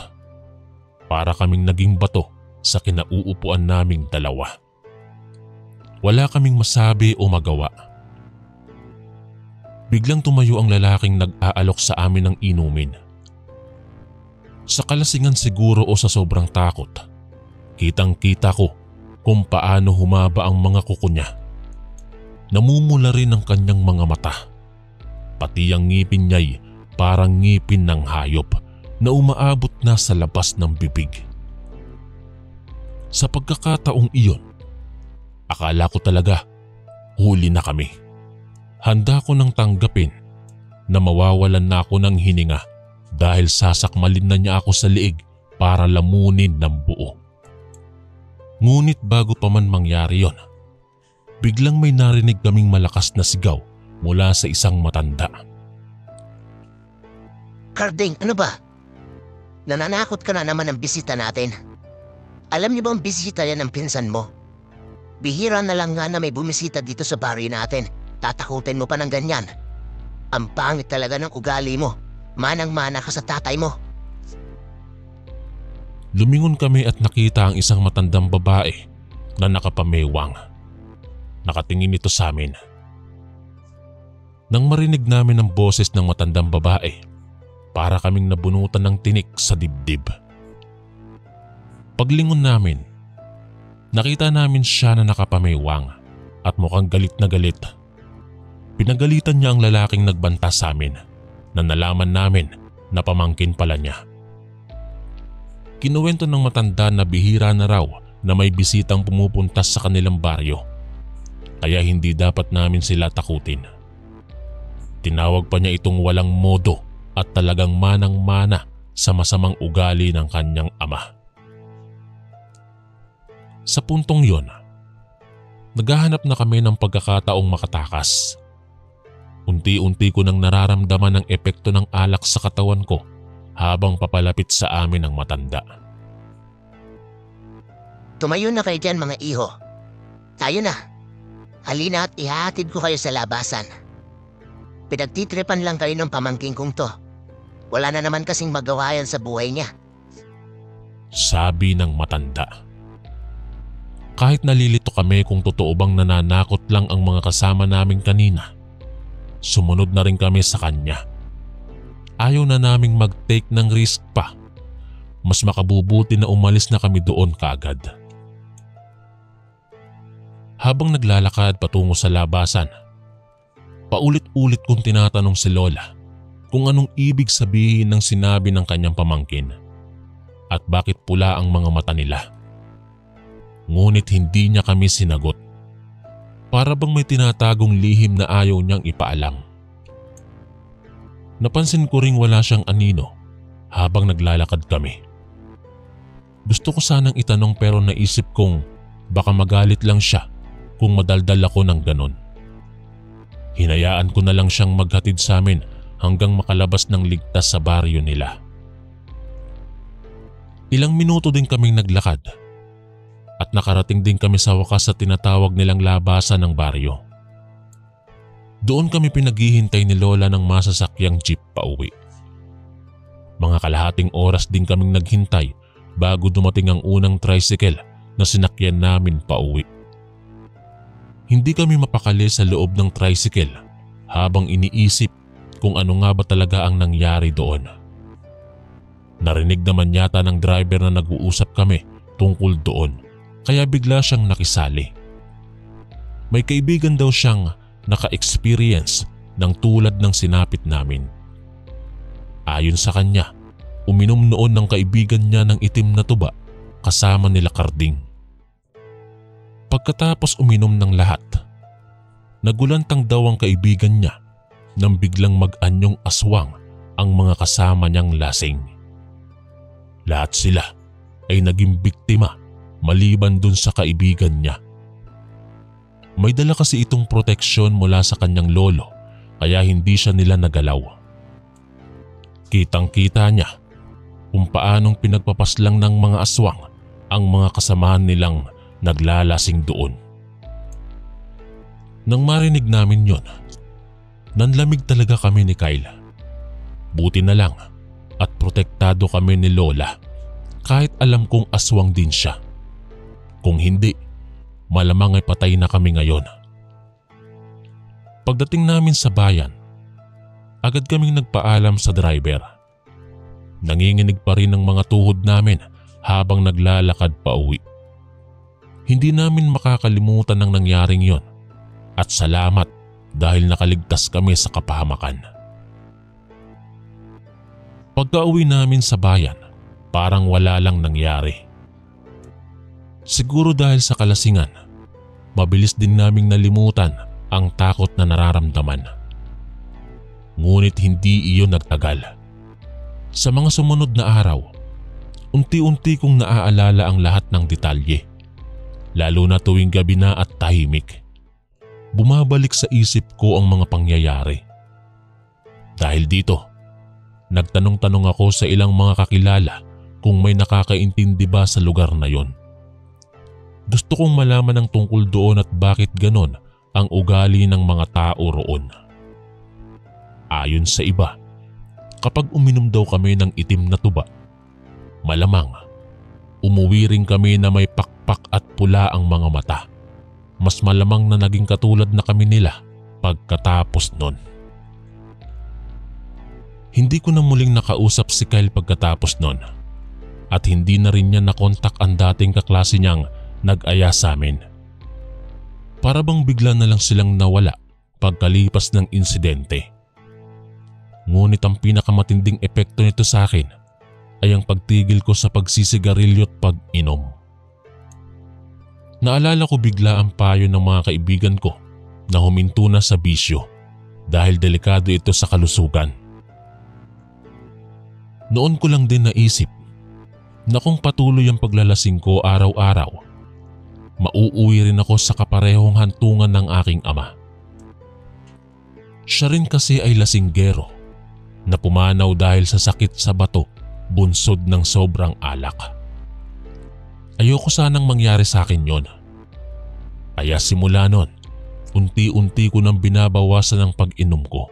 Para kaming naging bato sa kinauupuan naming dalawa. Wala kaming masabi o magawa. Biglang tumayo ang lalaking nag-aalok sa amin ng inumin. Sa kalasingan siguro o sa sobrang takot, kitang-kita ko kung paano humaba ang mga kuko niya. Namumula rin ang kanyang mga mata. Pati ang ngipin niya'y parang ngipin ng hayop na umaabot na sa labas ng bibig. Sa pagkakataong iyon, akala ko talaga huli na kami. Handa ko nang tanggapin na mawawalan na ako ng hininga dahil sasakmalin na niya ako sa liig para lamunin ng buo. Ngunit bago pa man mangyari yon, biglang may narinig kaming malakas na sigaw mula sa isang matanda. Carding, ano ba? Nananakot ka na naman ng bisita natin. Alam niyo ba ang bisita yan ng pinsan mo? Bihira na lang nga na may bumisita dito sa baryo natin. Tatakutin mo pa ng ganyan. Ang pangit talaga ng ugali mo. Manang-mana ka sa tatay mo. Lumingon kami at nakita ang isang matandang babae na nakapamewang. Nakatingin ito sa amin. Nang marinig namin ang boses ng matandang babae, para kaming nabunutan ng tinik sa dibdib. Paglingon namin, nakita namin siya na nakapamewang at mukhang galit na galit. Pinagalitan niya ang lalaking nagbanta sa amin na nalaman namin na pamangkin pala niya. Kinuwento ng matanda na bihira na raw na may bisitang pumupunta sa kanilang baryo, kaya hindi dapat namin sila takutin. Tinawag pa niya itong walang modo at talagang manang-mana sa masamang ugali ng kanyang ama. Sa puntong yon, naghahanap na kami ng pagkakataong makatakas. Unti-unti ko nang nararamdaman ang epekto ng alak sa katawan ko habang papalapit sa amin ang matanda. Tumayo na kayo dyan mga iho. Tayo na. Halina at ihahatid ko kayo sa labasan. Pinagtitripan lang kayo ng pamangking kong to. Wala na naman kasing magawa yan sa buhay niya. Sabi ng matanda. Kahit nalilito kami kung totoo bang nananakot lang ang mga kasama namin kanina, sumunod na rin kami sa kanya. Ayaw na naming mag-take ng risk pa. Mas makabubuti na umalis na kami doon kaagad. Habang naglalakad patungo sa labasan, paulit-ulit kong tinatanong si Lola kung anong ibig sabihin ng sinabi ng kanyang pamangkin at bakit pula ang mga mata nila. Ngunit hindi niya kami sinagot. Para bang may tinatagong lihim na ayaw niyang ipaalam. Napansin ko ring wala siyang anino habang naglalakad kami. Gusto ko sanang itanong pero naisip kong baka magalit lang siya kung madaldal ako ng ganon. Hinayaan ko na lang siyang maghatid sa amin hanggang makalabas ng ligtas sa baryo nila. Ilang minuto din kaming naglakad at nakarating din kami sa wakas sa tinatawag nilang labasan ng baryo. Doon kami pinaghihintay ni Lola ng masasakyang jeep pauwi. Mga kalahating oras din kaming naghintay bago dumating ang unang tricycle na sinakyan namin pauwi. Hindi kami mapakali sa loob ng tricycle habang iniisip kung ano nga ba talaga ang nangyari doon. Narinig naman yata ng driver na nag-uusap kami tungkol doon. Kaya bigla siyang nakisali. May kaibigan daw siyang naka-experience ng tulad ng sinapit namin. Ayon sa kanya, uminom noon ng kaibigan niya ng itim na tuba kasama nila Carding. Pagkatapos uminom ng lahat, nagulantang daw ang kaibigan niya nang biglang mag-anyong aswang ang mga kasama niyang lasing. Lahat sila ay naging biktima maliban dun sa kaibigan niya. May dala kasi itong proteksyon mula sa kanyang lolo kaya hindi siya nila nagalaw. Kitang-kita niya kung paanong pinagpapaslang ng mga aswang ang mga kasamahan nilang naglalasing doon. Nang marinig namin yon, nanlamig talaga kami ni Kyle. Buti na lang at protektado kami ni Lola kahit alam kong aswang din siya. Kung hindi, malamang ay patay na kami ngayon. Pagdating namin sa bayan, agad kaming nagpaalam sa driver. Nanginginig pa rin ang mga tuhod namin habang naglalakad pa uwi. Hindi namin makakalimutan ang nangyaring yon at salamat dahil nakaligtas kami sa kapahamakan. Pagka-uwi namin sa bayan, parang wala lang nangyari. Siguro dahil sa kalasingan, mabilis din naming nalimutan ang takot na nararamdaman. Ngunit hindi iyon nagtagal. Sa mga sumunod na araw, unti-unti kong naaalala ang lahat ng detalye, lalo na tuwing gabi na at tahimik. Bumabalik sa isip ko ang mga pangyayari. Dahil dito, nagtanong-tanong ako sa ilang mga kakilala kung may nakakaintindi ba sa lugar na yon. Gusto kong malaman ang tungkol doon at bakit ganon ang ugali ng mga tao roon. Ayon sa iba, kapag uminom daw kami ng itim na tuba, malamang umuwi rin kami na may pakpak at pula ang mga mata. Mas malamang na naging katulad na kami nila pagkatapos nun. Hindi ko na muling nakausap si Kyle pagkatapos nun at hindi na rin niya nakontak ang dating kaklase niyang nag-aya sa amin. Para bang bigla na lang silang nawala pagkalipas ng insidente. Ngunit ang pinakamatinding epekto nito sa akin ay ang pagtigil ko sa pagsisigarilyo at pag-inom. Naalala ko bigla ang payo ng mga kaibigan ko na huminto na sa bisyo dahil delikado ito sa kalusugan. Noon ko lang din naisip na kung patuloy ang paglalasing ko araw-araw, mauuwi rin ako sa kaparehong hantungan ng aking ama. Siya rin kasi ay lasinggero na pumanaw dahil sa sakit sa bato bunsod ng sobrang alak. Ayoko sanang mangyari sa akin yon. Kaya simula nun, unti-unti ko nang binabawasan ang pag-inom ko.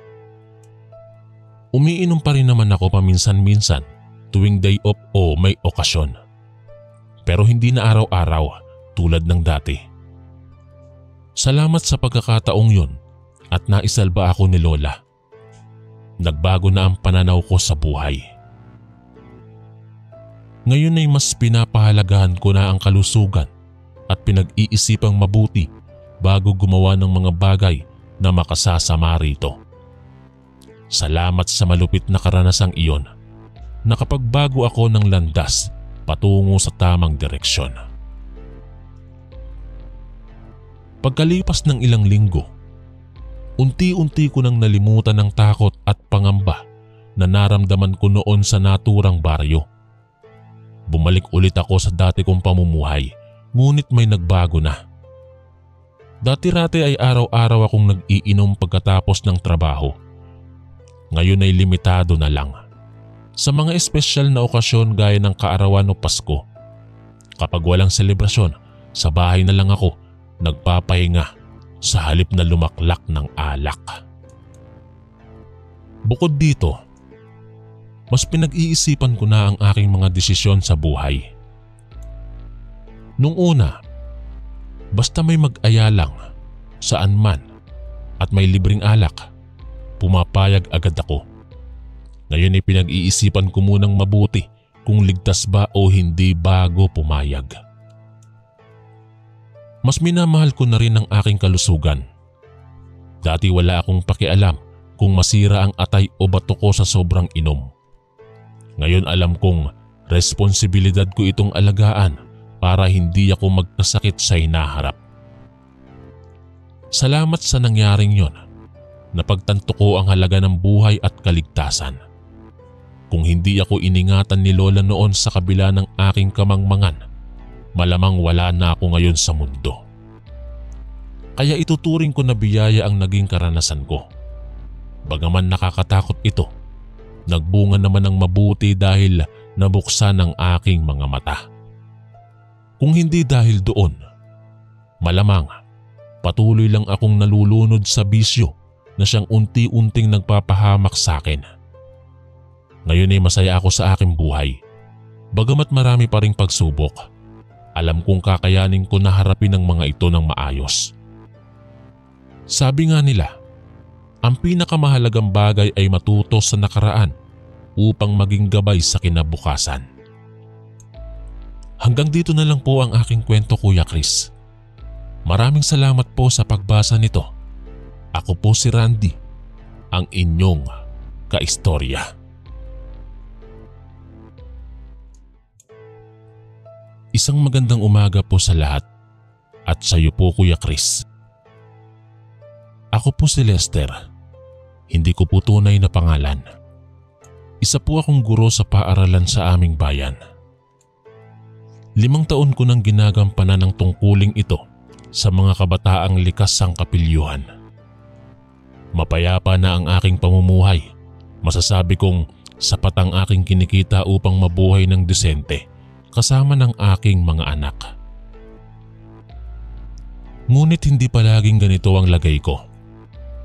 Umiinom pa rin naman ako paminsan-minsan tuwing day off o may okasyon. Pero hindi na araw-araw tulad ng dati. Salamat sa pagkakataong yun at naisalba ako ni Lola. Nagbago na ang pananaw ko sa buhay. Ngayon ay mas pinapahalagahan ko na ang kalusugan at pinag-iisipang mabuti bago gumawa ng mga bagay na makasasama rito. Salamat sa malupit na karanasang iyon. Nakapagbago ako ng landas patungo sa tamang direksyon. Pagkalipas ng ilang linggo, unti-unti ko nang nalimutan ang takot at pangamba na naramdaman ko noon sa naturang baryo. Bumalik ulit ako sa dati kong pamumuhay, ngunit may nagbago na. Dati-rati ay araw-araw akong nag-iinom pagkatapos ng trabaho. Ngayon ay limitado na lang. Sa mga espesyal na okasyon gaya ng kaarawan o Pasko. Kapag walang selebrasyon, sa bahay na lang ako nagpapahinga sa halip na lumaklak ng alak. Bukod dito, mas pinag-iisipan ko na ang aking mga desisyon sa buhay. Nung una, basta may mag-aya lang, saan man, at may libreng alak, pumapayag agad ako. Ngayon ay pinag-iisipan ko munang mabuti kung ligtas ba o hindi bago pumayag. Mas minamahal ko na rin ang aking kalusugan. Dati wala akong pakialam kung masira ang atay o bato ko sa sobrang inom. Ngayon alam kong responsibilidad ko itong alagaan para hindi ako magkasakit sa hinaharap. Salamat sa nangyaring yon. Napagtanto ko ang halaga ng buhay at kaligtasan. Kung hindi ako iningatan ni Lola noon sa kabila ng aking kamangmangan, malamang wala na ako ngayon sa mundo. Kaya ituturing ko na biyaya ang naging karanasan ko. Bagaman nakakatakot ito, nagbunga naman ng mabuti dahil nabuksan ang aking mga mata. Kung hindi dahil doon, malamang patuloy lang akong nalulunod sa bisyo na siyang unti-unting nagpapahamak sa akin. Ngayon ay masaya ako sa aking buhay. Bagamat marami pa ring pagsubok, alam kong kakayanin ko na harapin ang mga ito ng maayos. Sabi nga nila, ang pinakamahalagang bagay ay matuto sa nakaraan upang maging gabay sa kinabukasan. Hanggang dito na lang po ang aking kwento, Kuya Chris. Maraming salamat po sa pagbasa nito. Ako po si Randy, ang inyong kaistorya. Isang magandang umaga po sa lahat at sa iyo po Kuya Chris. Ako po si Lester. Hindi ko po tunay na pangalan. Isa po akong guro sa paaralan sa aming bayan. 5 taon ko nang ginagampanan ang tungkuling ito sa mga kabataang likas ang kapilyuhan. Mapayapa na ang aking pamumuhay. Masasabi kong sapat ang aking kinikita upang mabuhay ng desente kasama ng aking mga anak. Ngunit hindi palaging ganito ang lagay ko.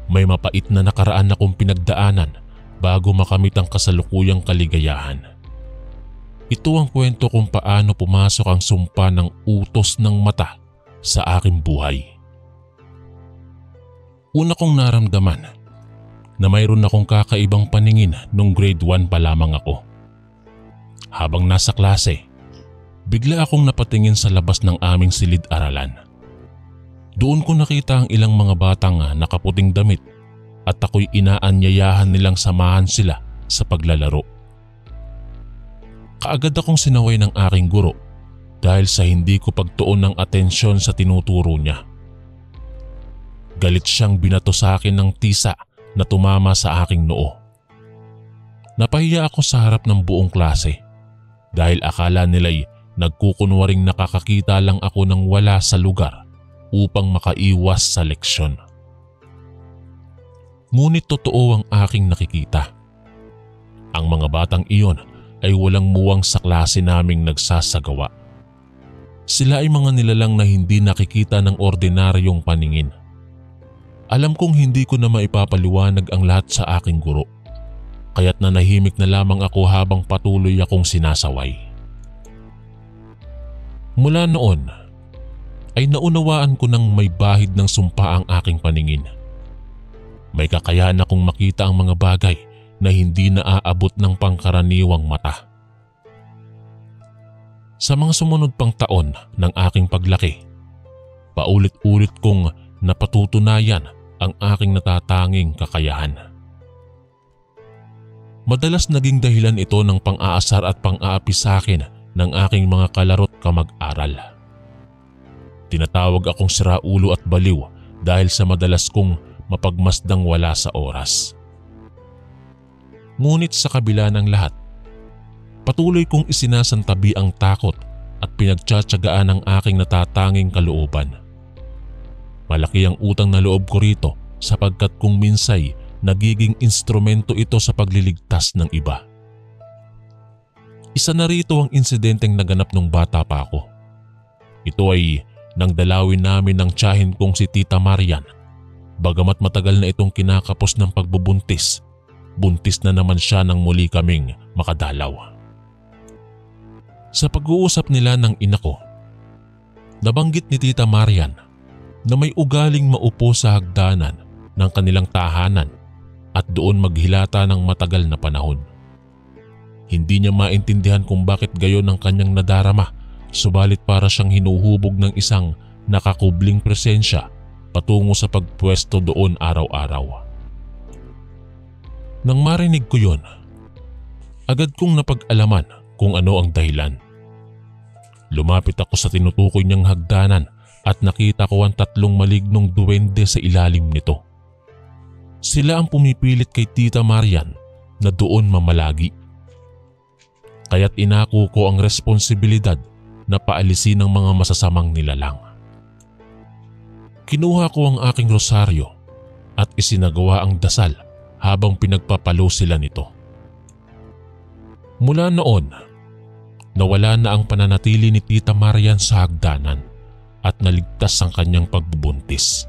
May mapait na nakaraan akong pinagdaanan bago makamit ang kasalukuyang kaligayahan. Ito ang kwento kung paano pumasok ang sumpa ng utos ng mata sa aking buhay. Una kong naramdaman na mayroon akong kakaibang paningin nung grade 1 pa lamang ako. Habang nasa klase, bigla akong napatingin sa labas ng aming silid-aralan. Doon ko nakita ang ilang mga batang nakaputing damit at ako'y inaanyayahan nilang samahan sila sa paglalaro. Kaagad akong sinaway ng aking guro dahil sa hindi ko pagtuon ng atensyon sa tinuturo niya. Galit siyang binato sa akin ng tisa na tumama sa aking noo. Napahiya ako sa harap ng buong klase dahil akala nila'y nagkukunwaring nakakakita lang ako ng wala sa lugar upang makaiwas sa leksyon. Ngunit totoo ang aking nakikita. Ang mga batang iyon ay walang muwang sa klase naming nagsasagawa. Sila ay mga nilalang na hindi nakikita ng ordinaryong paningin. Alam kong hindi ko na maipapaliwanag ang lahat sa aking guro, kaya't nanahimik na lamang ako habang patuloy akong sinasaway. Mula noon, ay naunawaan ko nang may bahid ng sumpa ang aking paningin. May kakayahan akong makita ang mga bagay na hindi naaabot ng pangkaraniwang mata. Sa mga sumunod pang taon ng aking paglaki, paulit-ulit kong napatutunayan ang aking natatanging kakayahan. Madalas naging dahilan ito ng pang-aasar at pang-aapi sa akin ng aking mga kalaro't kamag-aral. Tinatawag akong siraulo at baliw dahil sa madalas kong mapagmasdang wala sa oras. Ngunit sa kabila ng lahat, patuloy kong isinasantabi ang takot at pinagtsatsagaan ang aking natatanging kalooban. Malaki ang utang na loob ko rito sapagkat kung minsay nagiging instrumento ito sa pagliligtas ng iba. Isa na rito ang insidenteng naganap nung bata pa ako. Ito ay nang dalawin namin ng tiyahin kong si Tita Marian. Bagamat matagal na itong kinakapos ng pagbubuntis, buntis na naman siya nang muli kaming makadalaw. Sa pag-uusap nila ng ina ko, nabanggit ni Tita Marian na may ugaling maupo sa hagdanan ng kanilang tahanan at doon maghilata ng matagal na panahon. Hindi niya maintindihan kung bakit gayon ang kanyang nadarama, subalit para siyang hinuhubog ng isang nakakubling presensya patungo sa pagpwesto doon araw-araw. Nang marinig ko yon, agad kong napag-alaman kung ano ang dahilan. Lumapit ako sa tinutukoy niyang hagdanan at nakita ko ang 3 malignong duwende sa ilalim nito. Sila ang pumipilit kay Tita Marian na doon mamalagi. Kaya't inako ko ang responsibilidad na paalisin ng mga masasamang nilalang. Kinuha ko ang aking rosaryo at isinagawa ang dasal habang pinagpapalo sila nito. Mula noon, nawala na ang pananatili ni Tita Marian sa hagdanan at naligtas ang kanyang pagbubuntis.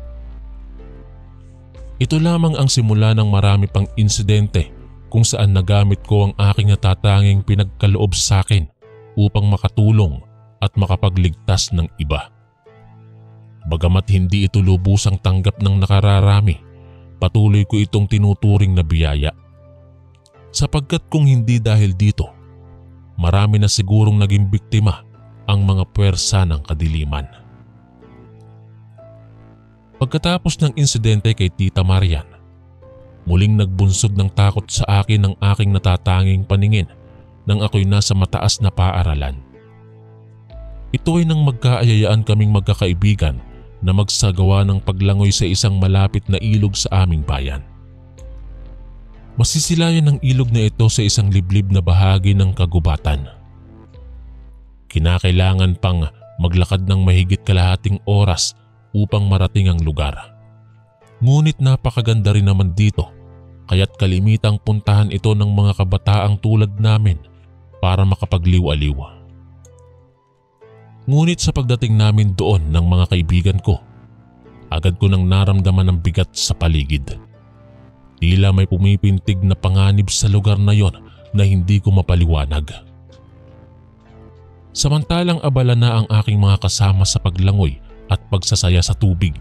Ito lamang ang simula ng marami pang insidente kung saan nagamit ko ang aking natatanging pinagkaloob sa akin upang makatulong at makapagligtas ng iba. Bagamat hindi ito lubusang tanggap ng nakararami, patuloy ko itong tinuturing na biyaya. Sapagkat kung hindi dahil dito, marami na sigurong naging biktima ang mga puwersa ng kadiliman. Pagkatapos ng insidente kay Tita Marian, muling nagbunsod ng takot sa akin ang aking natatanging paningin nang ako'y nasa mataas na paaralan. Ito ay nang magkaayayaan kaming magkakaibigan na magsagawa ng paglangoy sa isang malapit na ilog sa aming bayan. Masisilayan ng ilog na ito sa isang liblib na bahagi ng kagubatan. Kinakailangan pang maglakad ng mahigit kalahating oras upang marating ang lugar. Ngunit napakaganda rin naman dito, kaya't kalimitang puntahan ito ng mga kabataang tulad namin para makapagliw-aliw. Ngunit sa pagdating namin doon ng mga kaibigan ko, agad ko nang naramdaman ang bigat sa paligid. Tila may pumipintig na panganib sa lugar na yon na hindi ko mapaliwanag. Samantalang abala na ang aking mga kasama sa paglangoy at pagsasaya sa tubig,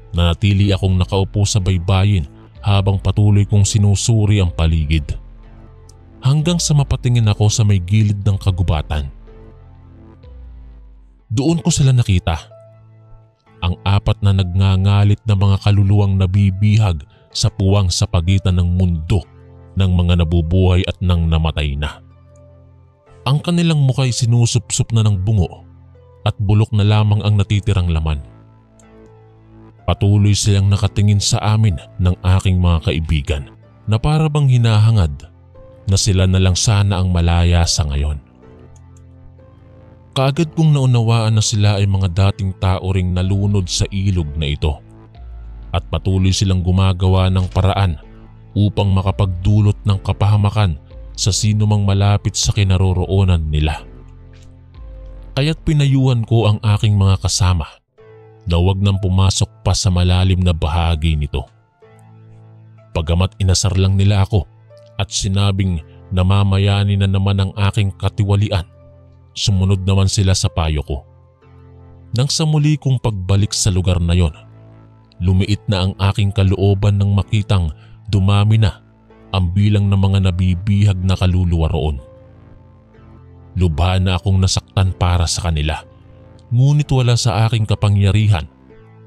nanatili akong nakaupo sa baybayin habang patuloy kong sinusuri ang paligid. Hanggang sa mapatingin ako sa may gilid ng kagubatan. Doon ko sila nakita. Ang 4 na nagngangalit na mga kaluluwang nabibihag sa puwang sa pagitan ng mundo ng mga nabubuhay at ng namatay na. Ang kanilang muka'y sinusupsup na ng bungo at bulok na lamang ang natitirang laman. Patuloy silang nakatingin sa amin ng aking mga kaibigan na para bang hinahangad na sila na lang sana ang malaya sa ngayon. Kaagad kong naunawaan na sila ay mga dating tao ring nalunod sa ilog na ito at patuloy silang gumagawa ng paraan upang makapagdulot ng kapahamakan sa sino mang malapit sa kinaroroonan nila. Kaya't pinayuhan ko ang aking mga kasama na huwag nang pumasok pa sa malalim na bahagi nito. Pagamat inasar lang nila ako at sinabing namamayani na naman ang aking katiwalian, sumunod naman sila sa payo ko. Nang sa muli kong pagbalik sa lugar na yon, lumiit na ang aking kalooban nang makitang dumami na ang bilang ng mga nabibihag na kaluluwa roon. Lubha na akong nasaktan para sa kanila, ngunit wala sa aking kapangyarihan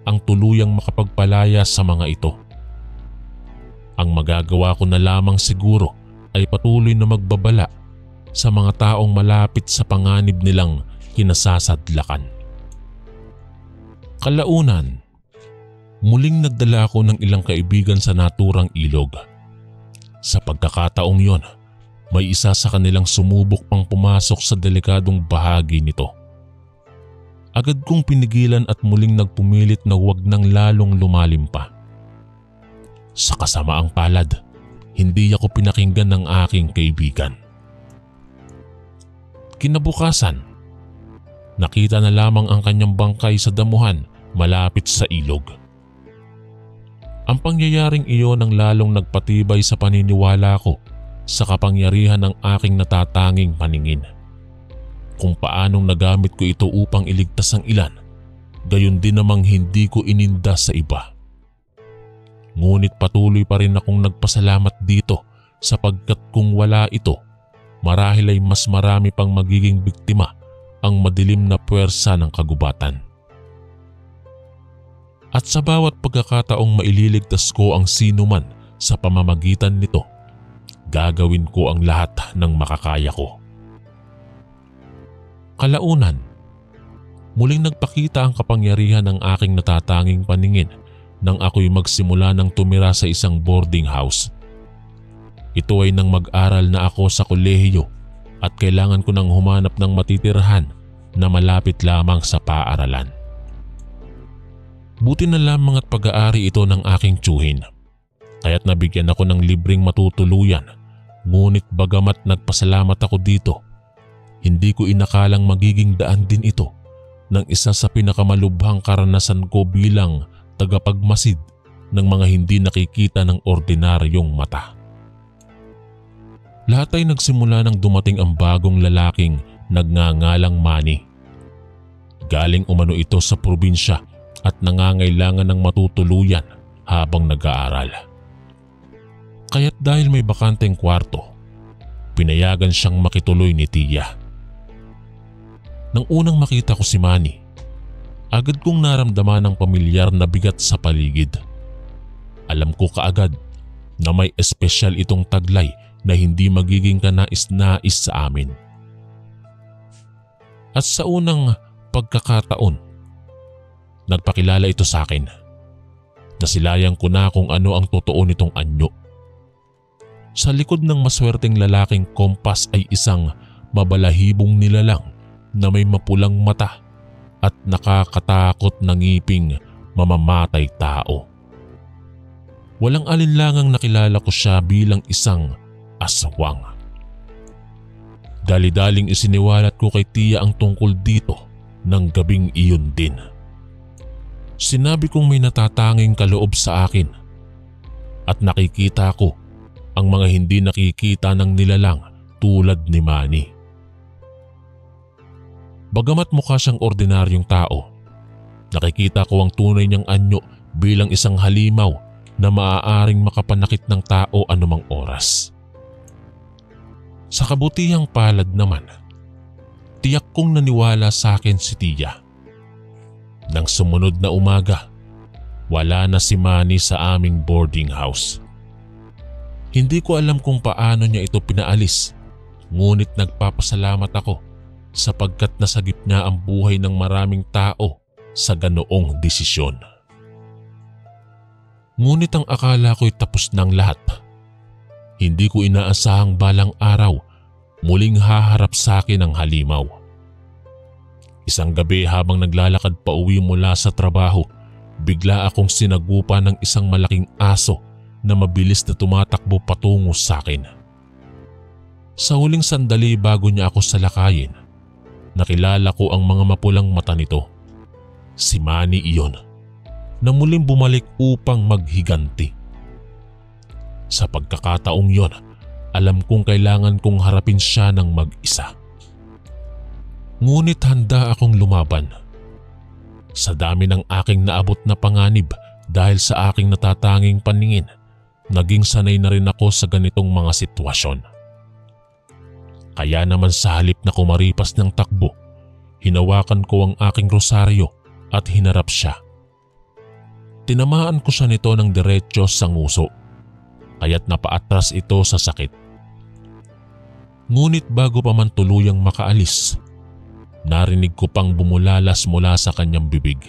ang tuluyang makapagpalaya sa mga ito. Ang magagawa ko na lamang siguro ay patuloy na magbabala sa mga taong malapit sa panganib nilang kinasasadlakan. Kalaunan, muling nagdala ako ng ilang kaibigan sa naturang ilog. Sa pagkakataong yon, may isa sa kanilang sumubok pang pumasok sa delikadong bahagi nito. Agad kong pinigilan at muling nagpumilit na huwag nang lalong lumalim pa. Sa kasamaang palad, hindi ako pinakinggan ng aking kaibigan. Kinabukasan, nakita na lamang ang kanyang bangkay sa damuhan malapit sa ilog. Ang pangyayaring iyon ang lalong nagpatibay sa paniniwala ko sa kapangyarihan ng aking natatanging paningin. Kung paanong nagamit ko ito upang iligtas ang ilan, gayon din namang hindi ko ininda sa iba. Ngunit patuloy pa rin akong nagpasalamat dito sapagkat kung wala ito, marahil ay mas marami pang magiging biktima ang madilim na puwersa ng kagubatan. At sa bawat pagkakataong maililigtas ko ang sinuman sa pamamagitan nito, gagawin ko ang lahat ng makakaya ko. Kalaunan, muling nagpakita ang kapangyarihan ng aking natatanging paningin nang ako'y magsimula ng tumira sa isang boarding house. Ito ay nang mag-aral na ako sa kolehiyo at kailangan ko nang humanap ng matitirhan na malapit lamang sa paaralan. Buti na lamang at pag-aari ito ng aking tiyuhin, kaya't nabigyan ako ng libreng matutuluyan. Ngunit bagamat nagpasalamat ako dito, hindi ko inakalang magiging daan din ito ng isa sa pinakamalubhang karanasan ko bilang tagapagmasid ng mga hindi nakikita ng ordinaryong mata. Lahat ay nagsimula nang dumating ang bagong lalaking nagngangalang Manny. Galing umano ito sa probinsya at nangangailangan ng matutuluyan habang nag-aaral. Kaya't dahil may bakanteng kwarto, pinayagan siyang makituloy ni Tia. Nang unang makita ko si Manny, agad kong naramdaman ang pamilyar na bigat sa paligid. Alam ko kaagad na may espesyal itong taglay na hindi magiging kanais-nais sa amin. At sa unang pagkakataon, nagpakilala ito sa akin. Nasilayan ko na kung ano ang totoo nitong anyo. Sa likod ng maswerteng lalaking kompas ay isang mabalahibong nilalang na may mapulang mata at nakakatakot na ngiping mamamatay tao. Walang alinlangang nakilala ko siya bilang isang aswang. Dali-daling isiniwalat ko kay Tia ang tungkol dito ng gabing iyon din. Sinabi kong may natatanging kaloob sa akin at nakikita ko ang mga hindi nakikita ng nilalang tulad ni Manny. Bagamat mukha siyang ordinaryong tao, nakikita ko ang tunay niyang anyo bilang isang halimaw na maaaring makapanakit ng tao anumang oras. Sa kabutihang palad naman, tiyak kong naniwala sa akin si Tia. Nang sumunod na umaga, wala na si Manny sa aming boarding house. Hindi ko alam kung paano niya ito pinaalis, ngunit nagpapasalamat ako sapagkat nasagip niya ang buhay ng maraming tao sa ganoong desisyon. Ngunit ang akala ko'y tapos ng lahat. Hindi ko inaasahang balang araw muling haharap sa akin ang halimaw. Isang gabi habang naglalakad pa uwi mula sa trabaho, bigla akong sinagupa ng isang malaking aso na mabilis na tumatakbo patungo sa akin. Sa huling sandali bago niya ako salakayin, nakilala ko ang mga mapulang mata nito. Si Manny iyon na muling bumalik upang maghiganti. Sa pagkakataong yon, alam kong kailangan kong harapin siya ng mag-isa. Ngunit handa akong lumaban. Sa dami ng aking naabot na panganib dahil sa aking natatanging paningin, naging sanay na rin ako sa ganitong mga sitwasyon. Kaya naman sa halip na kumaripas ng takbo, hinawakan ko ang aking rosaryo at hinarap siya. Tinamaan ko siya nito ng diretsyo sa nguso, kaya't napaatras ito sa sakit. Ngunit bago pa man tuluyang makaalis, narinig ko pang bumulalas mula sa kanyang bibig.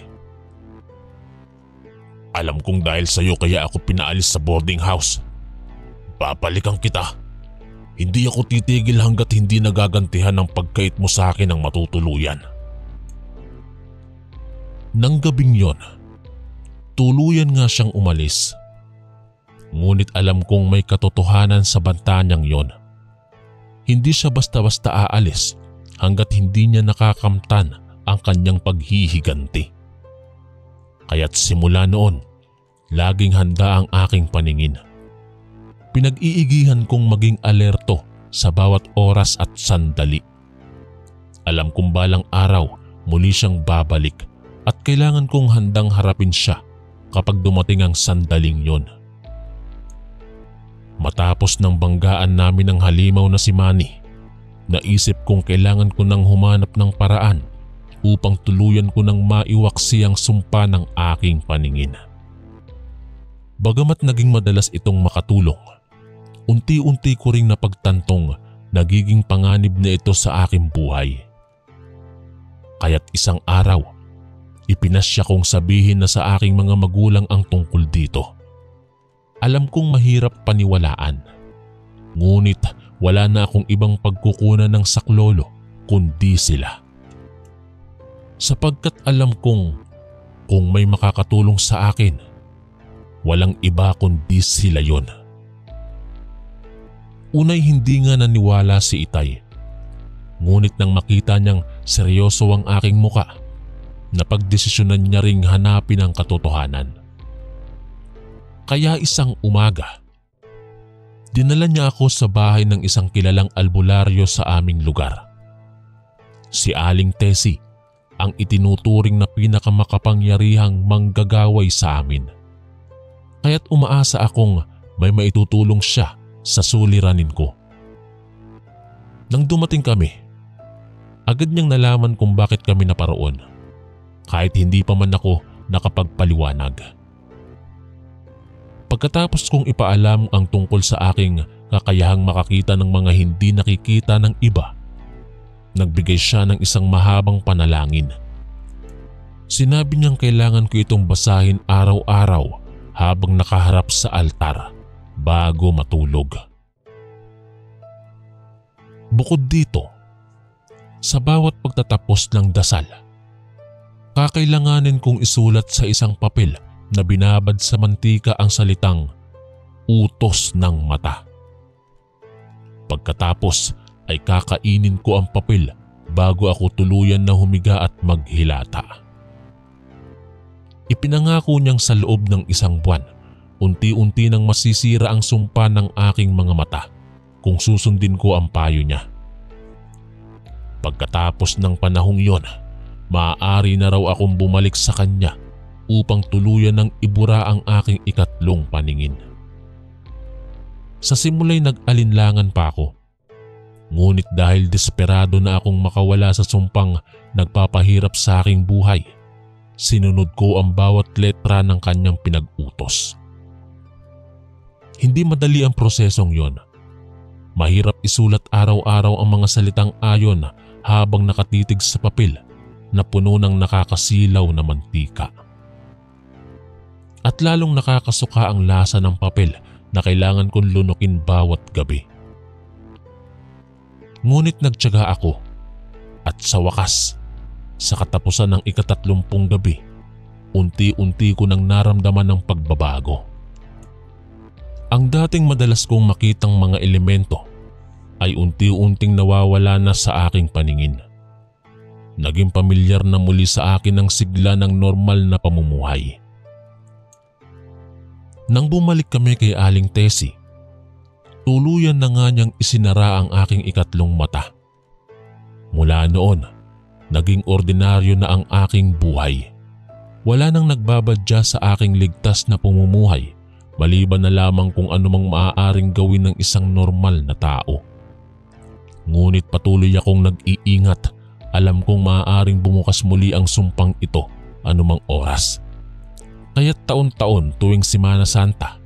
Alam kong dahil sa iyo kaya ako pinaalis sa boarding house. Babalikan kita. Hindi ako titigil hanggat hindi nagagantihan ng pagkait mo sa akin ng matutuluyan. Nang gabing yon, tuluyan nga siyang umalis. Ngunit alam kong may katotohanan sa banta niyang yon. Hindi siya basta-basta aalis hanggat hindi niya nakakamtan ang kanyang paghihiganti. Kaya't simula noon, laging handa ang aking paningin. Pinag-iigihan kong maging alerto sa bawat oras at sandali. Alam kong balang araw muli siyang babalik at kailangan kong handang harapin siya kapag dumating ang sandaling yon. Matapos ng banggaan namin ng halimaw na si Manny, naisip kong kailangan ko nang humanap ng paraan upang tuluyan ko nang maiwaksi ang sumpa ng aking paningin. Bagamat naging madalas itong makatulong, unti-unti ko ring napagtantong nagiging panganib na ito sa aking buhay. Kaya't isang araw, ipinasya kong sabihin na sa aking mga magulang ang tungkol dito. Alam kong mahirap paniwalaan, ngunit wala na akong ibang pagkukunan ng saklolo kundi sila. Sapagkat alam kong kung may makakatulong sa akin, walang iba kundi sila yon. Unay hindi nga naniwala si Itay, ngunit nang makita niyang seryoso ang aking muka, napagdesisyonan niya ring hanapin ang katotohanan. Kaya isang umaga, dinala niya ako sa bahay ng isang kilalang albularyo sa aming lugar. Si Aling Tessie ang itinuturing na pinakamakapangyarihang manggagaway sa amin. Kaya't umaasa akong may maitutulong siya sa suliranin ko. Nang dumating kami, agad niyang nalaman kung bakit kami naparoon, kahit hindi pa man ako nakapagpaliwanag. Pagkatapos kong ipaalam ang tungkol sa aking kakayahang makakita ng mga hindi nakikita ng iba, nagbigay siya ng isang mahabang panalangin. Sinabi niyang kailangan ko itong basahin araw-araw habang nakaharap sa altar bago matulog. Bukod dito, sa bawat pagtatapos ng dasal, kakailanganin kong isulat sa isang papel na binabad sa mantika ang salitang utos ng mata. Pagkatapos ay kakainin ko ang papel bago ako tuluyan na humiga at maghilata. Ipinangako niyang sa loob ng isang buwan, unti-unti nang masisira ang sumpa ng aking mga mata kung susundin ko ang payo niya. Pagkatapos ng panahong yon, maaari na raw akong bumalik sa kanya upang tuluyan ng ibura ang aking ikatlong paningin. Sa simula'y nag-alinlangan pa ako. Ngunit dahil desperado na akong makawala sa sumpang nagpapahirap sa aking buhay, sinunod ko ang bawat letra ng kanyang pinag-utos. Hindi madali ang prosesong yon. Mahirap isulat araw-araw ang mga salitang ayon habang nakatitig sa papel na puno ng nakakasilaw na mantika. At lalong nakakasuka ang lasa ng papel na kailangan kong lunukin bawat gabi. Ngunit nagtiyaga ako at sa wakas, sa katapusan ng ika-30 gabi, unti-unti ko nang naramdaman ng pagbabago. Ang dating madalas kong makitang mga elemento ay unti-unting nawawala na sa aking paningin. Naging pamilyar na muli sa akin ang sigla ng normal na pamumuhay. Nang bumalik kami kay Aling Tessie, tuluyan na nga niyang isinara ang aking ikatlong mata. Mula noon, naging ordinaryo na ang aking buhay. Wala nang nagbabadya sa aking ligtas na pamumuhay maliban na lamang kung anumang maaaring gawin ng isang normal na tao. Ngunit patuloy akong nag-iingat. Alam kong maaaring bumukas muli ang sumpang ito anumang oras. Kaya't taon-taon tuwing Semana Santa,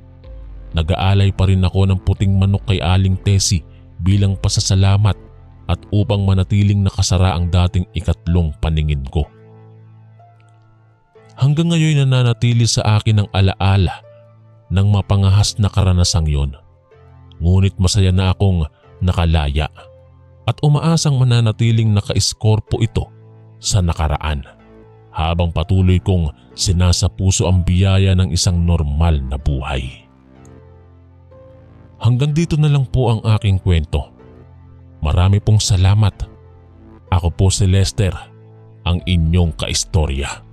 nag-aalay pa rin ako ng puting manok kay Aling Tessie bilang pasasalamat at upang manatiling nakasara ang dating ikatlong paningin ko. Hanggang ngayon nananatili sa akin ang alaala ng mapangahas na karanasang yon. Ngunit masaya na akong nakalaya at umaasang mananatiling nakaiskorpo ito sa nakaraan habang patuloy kong sinasapuso ang biyaya ng isang normal na buhay. Hanggang dito na lang po ang aking kwento. Marami pong salamat. Ako po si Lester, ang inyong kaistorya.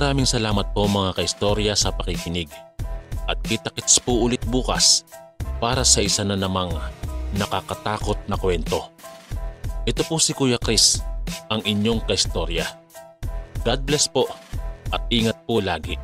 Maraming salamat po mga kaistorya sa pakikinig. At kita-kits po ulit bukas para sa isa na namang nakakatakot na kwento. Ito po si Kuya Chris, ang inyong kaistorya. God bless po at ingat po lagi.